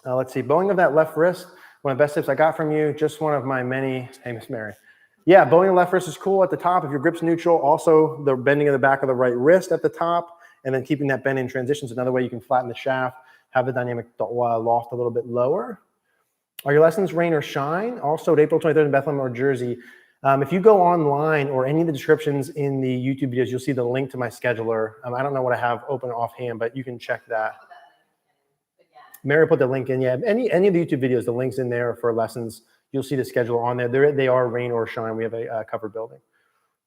Let's see, bowing of that left wrist, one of the best tips I got from you, just one of my many, hey, Miss Mary. Yeah, bowing the left wrist is cool at the top if your grip's neutral. Also, the bending of the back of the right wrist at the top, and then keeping that bend in transition is another way you can flatten the shaft, have the dynamic loft a little bit lower. Are your lessons rain or shine? Also at April 23rd in Bethlehem or Jersey. If you go online or any of the descriptions in the YouTube videos, you'll see the link to my scheduler. I don't know what I have open offhand, but you can check that. Mary put the link in. Yeah, any of the YouTube videos, the link's in there for lessons. You'll see the schedule on there. They are rain or shine. We have a covered building.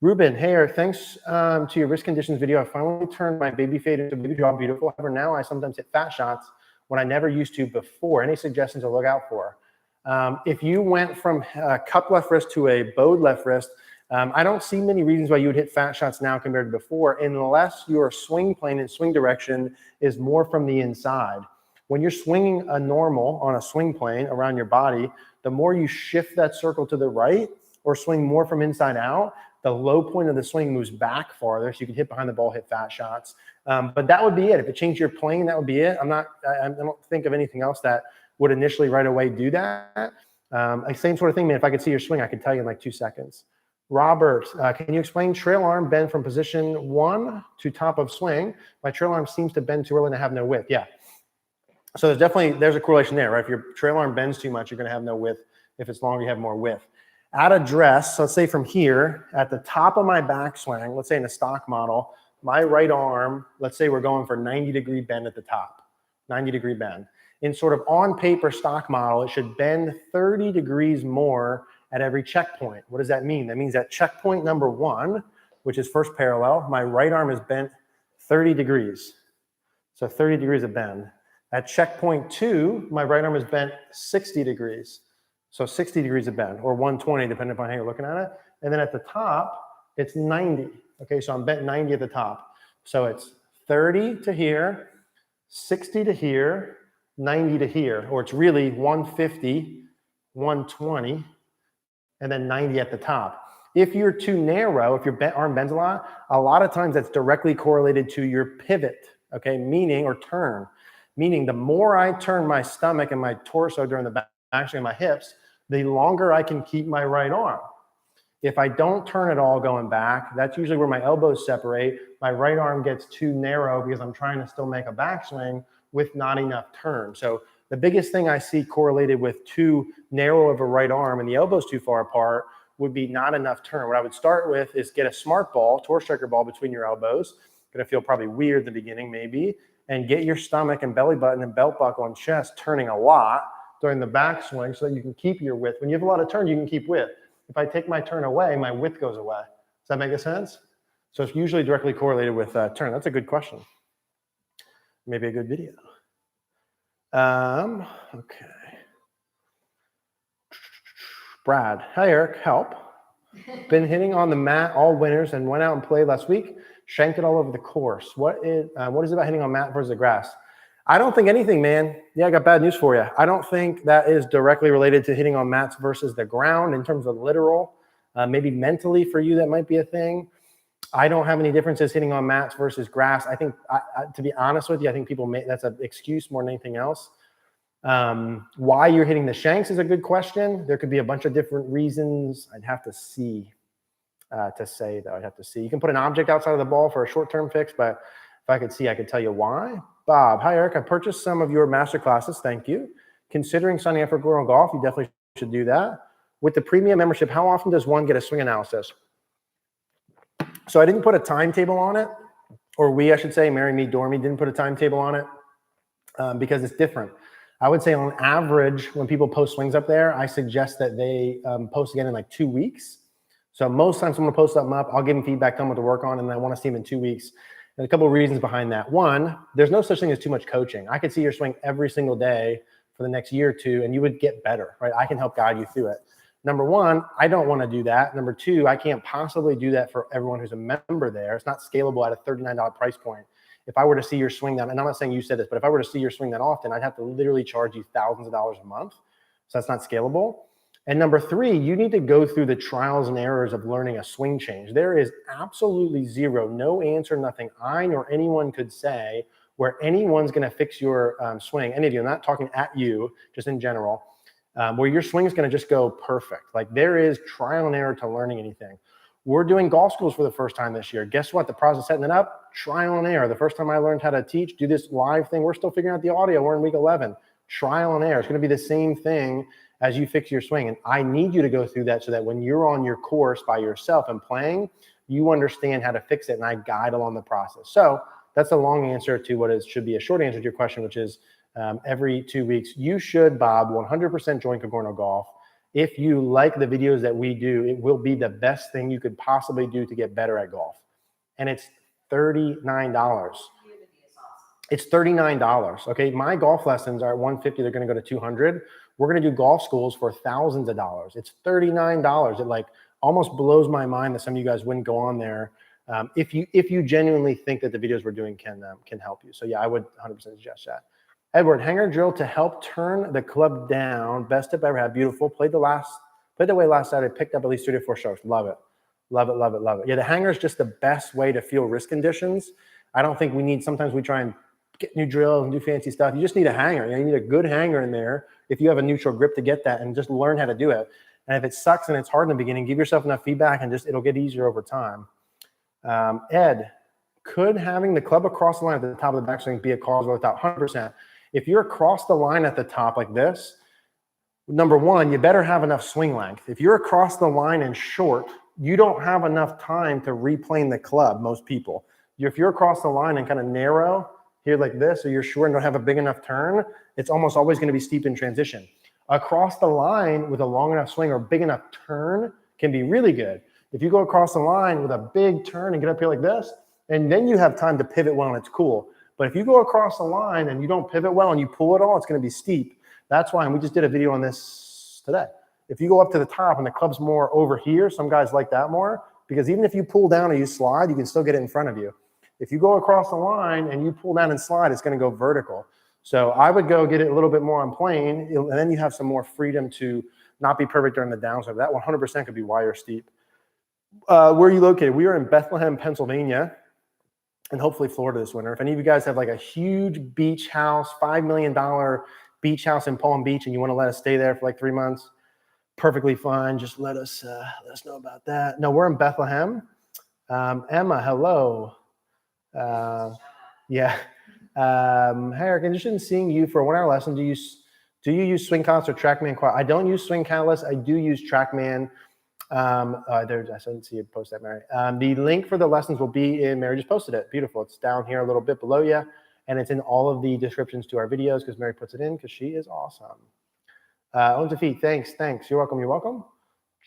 Ruben, hey Eric, thanks to your wrist conditions video. I finally turned my baby fade into baby draw beautiful. However, now I sometimes hit fat shots when I never used to before. Any suggestions to look out for? If you went from a cupped left wrist to a bowed left wrist, I don't see many reasons why you would hit fat shots now compared to before, unless your swing plane and swing direction is more from the inside. When you're swinging a normal on a swing plane around your body, the more you shift that circle to the right or swing more from inside out, the low point of the swing moves back farther, so you can hit behind the ball, hit fat shots. But that would be it. If it changed your plane, that would be it. I don't think of anything else that would initially right away do that. Same sort of thing, man. If I could see your swing, I could tell you in like 2 seconds. Robert, can you explain trail arm bend from position 1 to top of swing? My trail arm seems to bend too early and I have no width. Yeah. So there's a correlation there, right? If your trail arm bends too much, you're going to have no width. If it's longer, you have more width. At address, so let's say from here, at the top of my backswing, let's say in a stock model, my right arm, let's say we're going for 90-degree bend at the top, 90-degree bend. In sort of on paper stock model, it should bend 30 degrees more at every checkpoint. What does that mean? That means at checkpoint number 1, which is first parallel, my right arm is bent 30 degrees. So 30 degrees of bend. At checkpoint 2, my right arm is bent 60 degrees. So 60 degrees of bend, or 120, depending upon how you're looking at it. And then at the top, it's 90. Okay, so I'm bent 90 at the top. So it's 30 to here, 60 to here, 90 to here, or it's really 150, 120, and then 90 at the top. If you're too narrow, if your arm bends a lot of times that's directly correlated to your pivot, okay, meaning, or turn. Meaning the more I turn my stomach and my torso during the backswing and my hips, the longer I can keep my right arm. If I don't turn at all going back, that's usually where my elbows separate. My right arm gets too narrow because I'm trying to still make a backswing with not enough turn. So the biggest thing I see correlated with too narrow of a right arm and the elbows too far apart would be not enough turn. What I would start with is get a smart ball, torque striker ball between your elbows. Gonna feel probably weird at the beginning maybe, and get your stomach and belly button and belt buckle and chest turning a lot during the backswing so that you can keep your width. When you have a lot of turn, you can keep width. If I take my turn away, my width goes away. Does that make a sense? So it's usually directly correlated with turn. That's a good question. Maybe a good video. Okay. Brad, hi Eric, help. Been hitting on the mat all winters and went out and played last week. Shanked it all over the course. What is it about hitting on mat versus the grass? I don't think anything, man. Yeah, I got bad news for you. I don't think that is directly related to hitting on mats versus the ground in terms of literal. Maybe mentally for you, that might be a thing. I don't have any differences hitting on mats versus grass. I think, to be honest with you, I think people that's an excuse more than anything else. Why you're hitting the shanks is a good question. There could be a bunch of different reasons. I'd have to see to say, though. I'd have to see. You can put an object outside of the ball for a short-term fix, but if I could see, I could tell you why. Bob, hi, Eric. I purchased some of your master classes. Thank you. Considering signing up for Cogorno Golf, you definitely should do that. With the premium membership, how often does one get a swing analysis? So I didn't put a timetable on it, or I should say, Mary, me, Dormy didn't put a timetable on it because it's different. I would say on average, when people post swings up there, I suggest that they post again in like 2 weeks. So most times I'm going to post something up, I'll give them feedback, tell them what to work on, and then I want to see them in 2 weeks. And a couple of reasons behind that. One, there's no such thing as too much coaching. I could see your swing every single day for the next year or two, and you would get better, right? I can help guide you through it. Number one, I don't want to do that. Number two, I can't possibly do that for everyone who's a member there. It's not scalable at a $39 price point. If I were to see your swing that, and I'm not saying you said this, but if I were to see your swing that often, I'd have to literally charge you thousands of dollars a month. So that's not scalable. And number three, you need to go through the trials and errors of learning a swing change. There is absolutely zero, no answer, nothing I nor anyone could say where anyone's going to fix your swing. Any of you, I'm not talking at you, just in general, where your swing is going to just go perfect. Like there is trial and error to learning anything. We're doing golf schools for the first time this year. Guess what? The process of setting it up, trial and error. The first time I learned how to teach, do this live thing, we're still figuring out the audio. We're in week 11. Trial and error. It's going to be the same thing as you fix your swing. And I need you to go through that so that when you're on your course by yourself and playing, you understand how to fix it, and I guide along the process. So that's a long answer to what should be a short answer to your question, which is every 2 weeks. You should, Bob, 100% join Cogorno Golf. If you like the videos that we do, it will be the best thing you could possibly do to get better at golf. And it's $39. It's $39. Okay, my golf lessons are at $150. They're going to go to $200. We're going to do golf schools for thousands of dollars. It's $39. It like almost blows my mind that some of you guys wouldn't go on there if you genuinely think that the videos we're doing can help you. So yeah, I would 100% suggest that. Edward, hanger drill to help turn the club down. Best tip I ever had. Beautiful. Played the way last Saturday. Picked up at least 3 to 4 strokes. Love it. Love it, love it, love it. Yeah, the hanger is just the best way to feel wrist conditions. I don't think sometimes we try and get new drills and do fancy stuff. You just need a hanger. You need a good hanger in there if you have a neutral grip to get that, and just learn how to do it. And if it sucks and it's hard in the beginning, give yourself enough feedback and it'll get easier over time. Ed, could having the club across the line at the top of the backswing be a cause without 100%? If you're across the line at the top like this, number one, you better have enough swing length. If you're across the line and short, you don't have enough time to replane the club, most people. If you're across the line and kind of narrow here like this, or you're short and don't have a big enough turn, it's almost always going to be steep in transition. Across the line with a long enough swing or big enough turn can be really good. If you go across the line with a big turn and get up here like this, and then you have time to pivot well and it's cool. But if you go across the line and you don't pivot well and you pull it all, it's going to be steep. That's why, and we just did a video on this today. If you go up to the top and the club's more over here, some guys like that more, because even if you pull down or you slide, you can still get it in front of you. If you go across the line and you pull down and slide, it's going to go vertical. So I would go get it a little bit more on plane, and then you have some more freedom to not be perfect during the downside. That 100% could be wire steep. Where are you located? We are in Bethlehem, Pennsylvania, and hopefully Florida this winter. If any of you guys have like a huge beach house, $5 million beach house in Palm Beach, and you want to let us stay there for like 3 months, perfectly fine. Just let us know about that. No, we're in Bethlehem. Emma, hello. Yeah. Hey, Eric, interested in seeing you for a 1-hour lesson. Do you use Swing Catalyst or TrackMan? I don't use Swing Catalyst. I do use TrackMan. I didn't see you post that, Mary. The link for the lessons will be in, Mary just posted it. Beautiful. It's down here a little bit below you, and it's in all of the descriptions to our videos because Mary puts it in because she is awesome. Owns a feet. Thanks. You're welcome. You're welcome.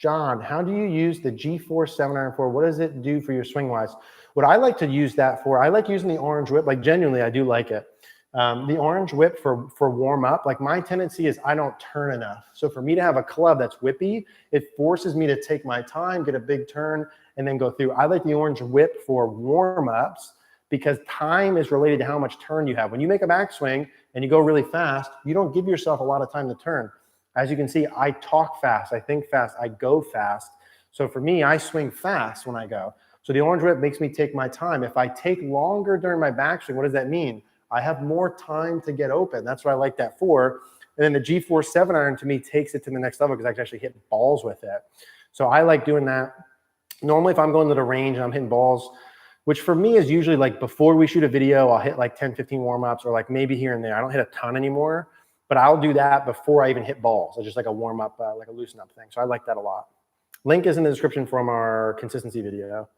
John, how do you use the G4 7-iron for? What does it do for your swing wise? What I like to use that for, I like using the orange whip. Like genuinely, I do like it. The orange whip for warm up, like my tendency is I don't turn enough. So for me to have a club that's whippy, it forces me to take my time, get a big turn, and then go through. I like the orange whip for warm ups because time is related to how much turn you have. When you make a backswing and you go really fast, you don't give yourself a lot of time to turn. As you can see, I talk fast, I think fast, I go fast. So for me, I swing fast when I go. So the orange whip makes me take my time. If I take longer during my backswing, what does that mean? I have more time to get open. That's what I like that for. And then the G4 7-iron to me takes it to the next level because I can actually hit balls with it. So I like doing that. Normally, if I'm going to the range and I'm hitting balls, which for me is usually like before we shoot a video, I'll hit like 10, 15 warm-ups or like maybe here and there. I don't hit a ton anymore, but I'll do that before I even hit balls. It's just like a warm-up, like a loosen-up thing. So I like that a lot. Link is in the description from our consistency video,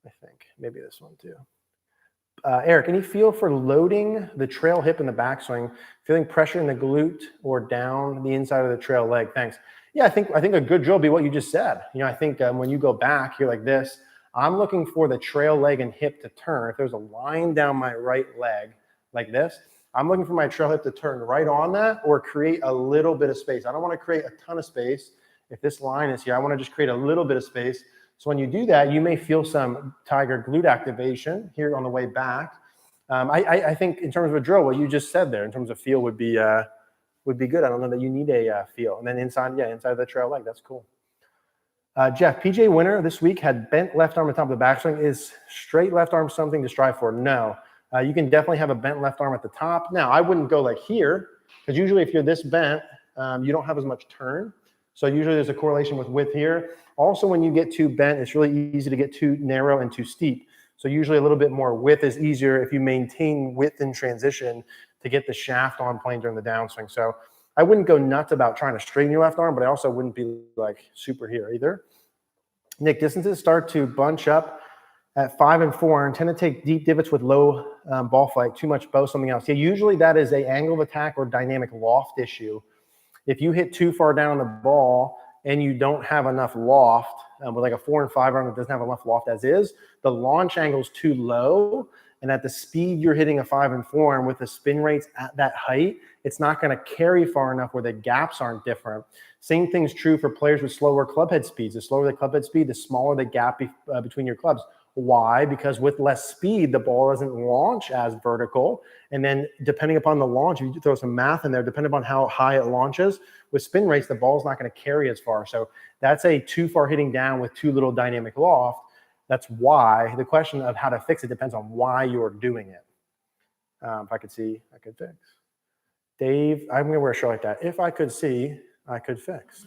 I think. Maybe this one too. Eric, any feel for loading the trail hip in the backswing, feeling pressure in the glute or down the inside of the trail leg? Thanks. Yeah, I think a good drill would be what you just said. I think when you go back, you're like this. I'm looking for the trail leg and hip to turn. If there's a line down my right leg like this, I'm looking for my trail hip to turn right on that or create a little bit of space. I don't want to create a ton of space. If this line is here, I want to just create a little bit of space. So when you do that, you may feel some tiger glute activation here on the way back. I think in terms of a drill, what you just said there in terms of feel would be good. I don't know that you need a feel. And then inside of the trail leg, that's cool. Jeff, PJ winner this week had bent left arm on top of the backswing. Is straight left arm something to strive for? No. You can definitely have a bent left arm at the top. Now, I wouldn't go like here, because usually if you're this bent, you don't have as much turn. So usually there's a correlation with width here. Also, when you get too bent, it's really easy to get too narrow and too steep. So usually a little bit more width is easier if you maintain width in transition to get the shaft on plane during the downswing. So I wouldn't go nuts about trying to straighten your left arm, but I also wouldn't be like super here either. Nick, distances start to bunch up at 5 and 4 and tend to take deep divots with low ball flight, too much bow, something else. Yeah, usually that is a angle of attack or dynamic loft issue. If you hit too far down on the ball and you don't have enough loft, with like a 4 and 5 arm that doesn't have enough loft as is, the launch angle is too low, and at the speed you're hitting a 5 and 4 arm with the spin rates at that height, it's not going to carry far enough where the gaps aren't different. Same thing's true for players with slower club head speeds. The slower the club head speed, the smaller the gap between your clubs. Why? Because with less speed, the ball doesn't launch as vertical. And then depending upon the launch, if you throw some math in there, depending upon how high it launches, with spin rates, the ball's not going to carry as far. So that's a too far hitting down with too little dynamic loft. That's why the question of how to fix it depends on why you're doing it. If I could see, I could fix. Dave, I'm going to wear a shirt like that. If I could see, I could fix.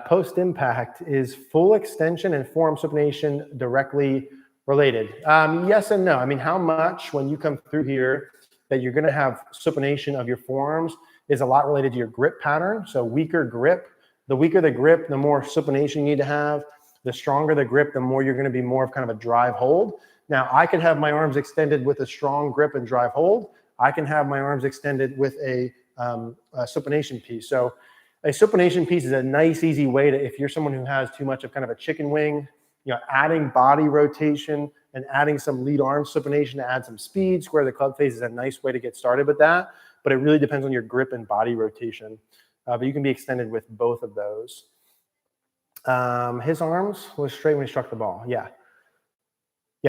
Post-impact, is full extension and forearm supination directly related? Yes and no. I mean, how much when you come through here that you're going to have supination of your forearms is a lot related to your grip pattern. So weaker grip, the weaker the grip, the more supination you need to have. The stronger the grip, the more you're going to be more of kind of a drive hold. Now, I could have my arms extended with a strong grip and drive hold. I can have my arms extended with a supination piece. So a supination piece is a nice, easy way to, if you're someone who has too much of kind of a chicken wing, adding body rotation and adding some lead arm supination to add some speed, square the club face is a nice way to get started with that. But it really depends on your grip and body rotation. But you can be extended with both of those. His arms was straight when he struck the ball. Yeah,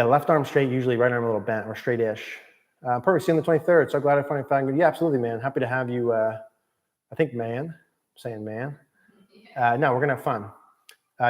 left arm straight, usually right arm a little bent or straight-ish. Perfect. See you on the 23rd. So glad I finally found you. Yeah, absolutely, man. Happy to have you. I think, man. I'm saying, man. No, we're gonna have fun.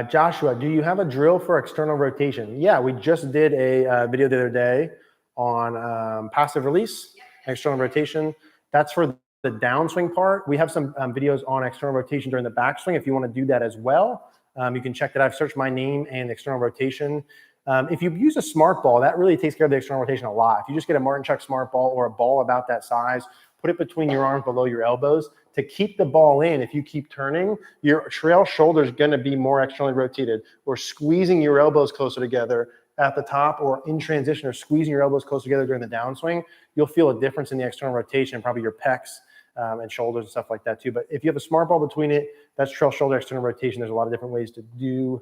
Joshua, do you have a drill for external rotation? Yeah, we just did a video the other day on passive release, external rotation. That's for the downswing part. We have some videos on external rotation during the backswing. If you want to do that as well, you can check that. I've searched my name and external rotation. If you use a smart ball, that really takes care of the external rotation a lot. If you just get a Martin Chuck smart ball or a ball about that size, put it between your arms below your elbows to keep the ball in. If you keep turning, your trail shoulder is going to be more externally rotated, or squeezing your elbows closer together at the top or in transition, or squeezing your elbows closer together during the downswing. You'll feel a difference in the external rotation, probably your pecs and shoulders and stuff like that too. But if you have a smart ball between it, that's trail shoulder external rotation. There's a lot of different ways to do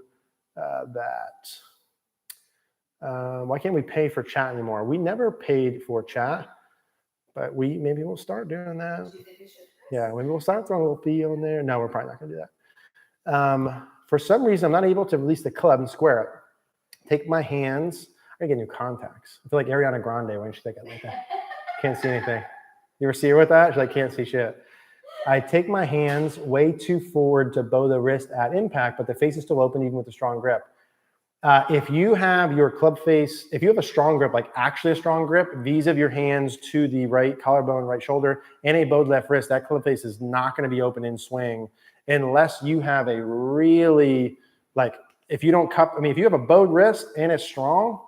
that. Why can't we pay for chat anymore? We never paid for chat, but maybe we'll start doing that. Yeah, maybe we'll start throwing a little fee on there. No, we're probably not going to do that. For some reason, I'm not able to release the club and square it. Take my hands. I gotta get new contacts. I feel like Ariana Grande when she's like that. Can't see anything. You ever see her with that? She's like, can't see shit. I take my hands way too forward to bow the wrist at impact, but the face is still open even with a strong grip. If you have your club face, if you have a strong grip, like actually a strong grip, vis-a-vis your hands to the right collarbone, right shoulder, and a bowed left wrist, that club face is not going to be open in swing unless you have a really, like, if you don't cup, I mean, if you have a bowed wrist and it's strong,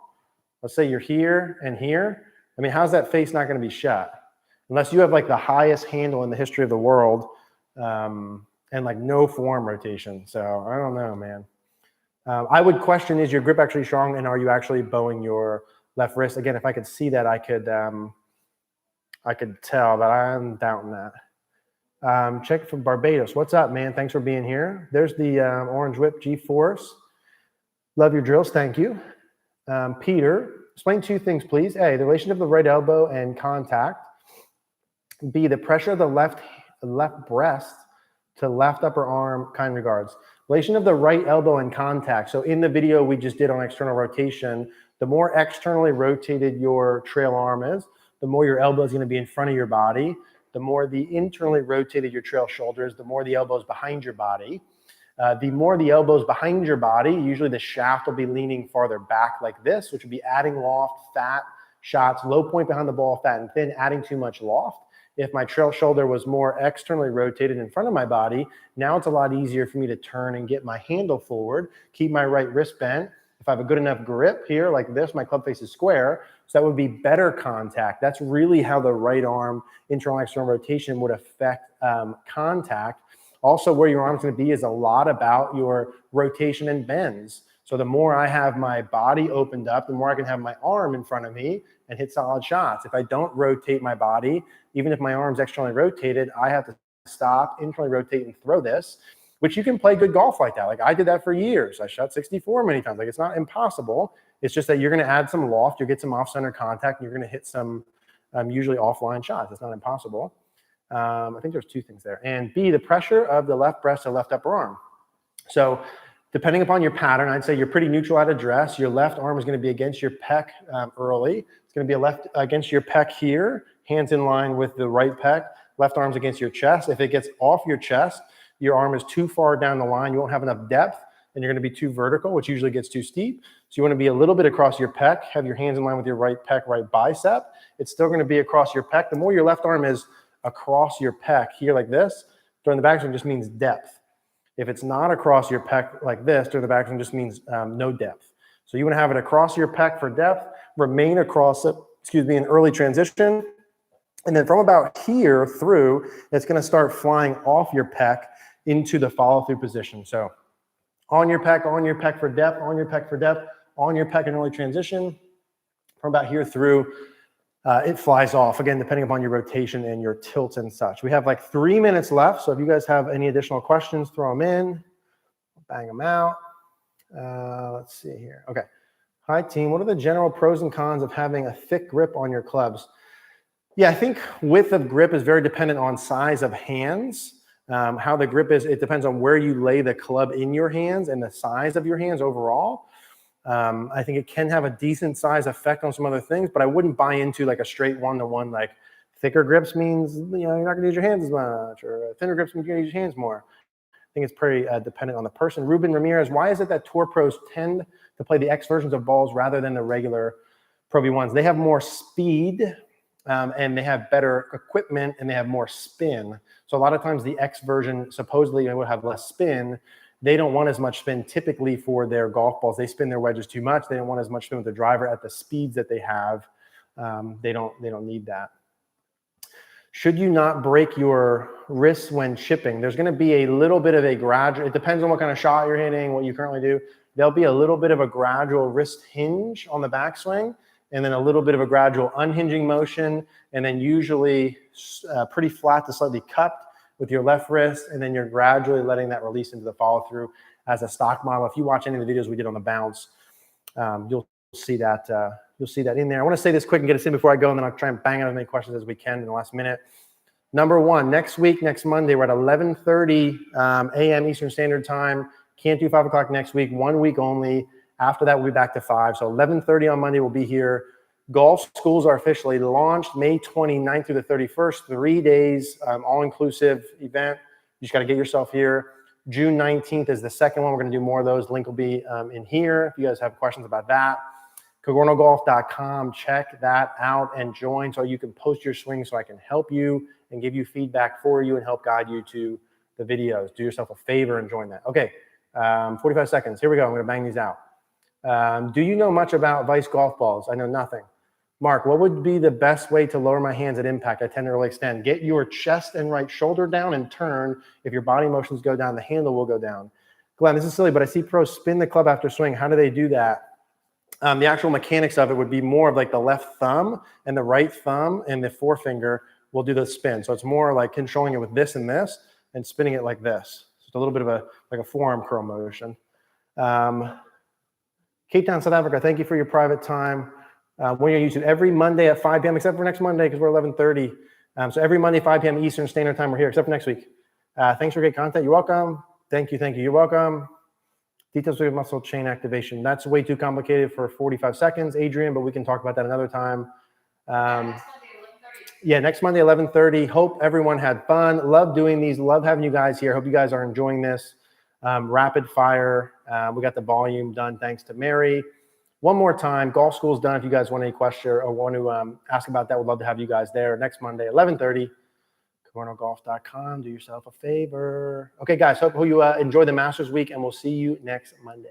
let's say you're here and here, I mean, how's that face not going to be shut? Unless you have like the highest handle in the history of the world and like no form rotation. So I don't know, man. I would question, is your grip actually strong and are you actually bowing your left wrist? Again, if I could see that, I could tell, but I'm doubting that. Check from Barbados. What's up, man? Thanks for being here. There's the Orange Whip G-Force. Love your drills. Thank you. Peter, explain 2 things, please. A, the relation of the right elbow and contact. B, the pressure of the left breast to left upper arm. Kind regards. Relation of the right elbow and contact. So in the video we just did on external rotation, the more externally rotated your trail arm is, the more your elbow is going to be in front of your body. The more the internally rotated your trail shoulder is, the more the elbow is behind your body. The more the elbow is behind your body, usually the shaft will be leaning farther back like this, which would be adding loft, fat shots, low point behind the ball, fat and thin, adding too much loft. If my trail shoulder was more externally rotated in front of my body, now it's a lot easier for me to turn and get my handle forward, keep my right wrist bent. If I have a good enough grip here like this, my club face is square, so that would be better contact. That's really how the right arm internal external rotation would affect contact. Also, where your arm's going to be is a lot about your rotation and bends. So the more I have my body opened up, the more I can have my arm in front of me and hit solid shots. If I don't rotate my body, even if my arm's externally rotated, I have to stop, internally rotate and throw this, which you can play good golf like that. Like I did that for years. I shot 64 many times. Like it's not impossible. It's just that you're going to add some loft, you'll get some off-center contact, and you're going to hit some usually offline shots. It's not impossible. I think there's 2 things there. And B, the pressure of the left breast to left upper arm. So depending upon your pattern, I'd say you're pretty neutral at address. Your left arm is going to be against your pec early. It's going to be against your pec here, hands in line with the right pec. Left arm's against your chest. If it gets off your chest, your arm is too far down the line. You won't have enough depth, and you're going to be too vertical, which usually gets too steep. So you want to be a little bit across your pec, have your hands in line with your right pec, right bicep. It's still going to be across your pec. The more your left arm is across your pec here like this, during the backswing just means depth. If it's not across your pec like this, during the backswing just means no depth. So you want to have it across your pec for depth, remain across it, in early transition. And then from about here through, it's going to start flying off your pec into the follow-through position. So on your pec for depth, on your pec for depth, on your pec in early transition. From about here through, it flies off, again, depending upon your rotation and your tilts and such. We have like 3 minutes left, so if you guys have any additional questions, throw them in. Bang them out. Let's see here. Okay. Hi, team. What are the general pros and cons of having a thick grip on your clubs? Yeah, I think width of grip is very dependent on size of hands. How the grip is, it depends on where you lay the club in your hands and the size of your hands overall. I think it can have a decent size effect on some other things, but I wouldn't buy into like a straight one-to-one, like thicker grips means, you're not gonna use your hands as much, or thinner grips means you're gonna use your hands more. I think it's pretty dependent on the person. Ruben Ramirez, why is it that tour pros tend to play the X versions of balls rather than the regular Pro V1s? They have more speed and they have better equipment and they have more spin. So a lot of times the X version supposedly would have less spin. They don't want as much spin typically for their golf balls. They spin their wedges too much. They don't want as much spin with the driver at the speeds that they have. They don't need that. Should you not break your wrists when chipping? There's going to be a little bit of a gradual, it depends on what kind of shot you're hitting, what you currently do. There'll be a little bit of a gradual wrist hinge on the backswing, and then a little bit of a gradual unhinging motion, and then usually pretty flat to slightly cupped with your left wrist, and then you're gradually letting that release into the follow through as a stock model. If you watch any of the videos we did on the bounce, you'll see that in there. I want to say this quick and get us in before I go, and then I'll try and bang out as many questions as we can in the last minute. Number one, next week, next Monday, we're at 11:30 a.m. Eastern Standard Time. Can't do 5 o'clock next week, 1 week only. After that, we'll be back to 5. So 11:30 on Monday, we'll be here. Golf schools are officially launched May 29th through the 31st, 3 days, all-inclusive event. You just got to get yourself here. June 19th is the second one. We're going to do more of those. Link will be in here if you guys have questions about that. CogornoGolf.com. Check that out and join so you can post your swing so I can help you and give you feedback for you and help guide you to the videos. Do yourself a favor and join that. Okay, 45 seconds. Here we go. I'm going to bang these out. Do you know much about Vice golf balls? I know nothing. Mark, what would be the best way to lower my hands at impact? I tend to really extend. Get your chest and right shoulder down and turn. If your body motions go down, the handle will go down. Glenn, this is silly, but I see pros spin the club after swing. How do they do that? The actual mechanics of it would be more of like the left thumb and the right thumb and the forefinger we'll do the spin. So it's more like controlling it with this and this and spinning it like this. Just a little bit of a forearm curl motion. Cape Town, South Africa, thank you for your private time. We're on YouTube every Monday at 5 p.m., except for next Monday because we're 11:30. So every Monday, 5 p.m. Eastern Standard Time, we're here, except for next week. Thanks for great content. You're welcome. Thank you. You're welcome. Details of muscle chain activation. That's way too complicated for 45 seconds, Adrian, but we can talk about that another time. Next Monday, 11:30. Hope everyone had fun. Love doing these. Love having you guys here. Hope you guys are enjoying this. Rapid fire. We got the volume done thanks to Mary. One more time, golf school's done. If you guys want any question or want to ask about that, we'd love to have you guys there. Next Monday, 11:30. CogornoGolf.com. Do yourself a favor. Okay, guys, hope you enjoy the Masters week, and we'll see you next Monday.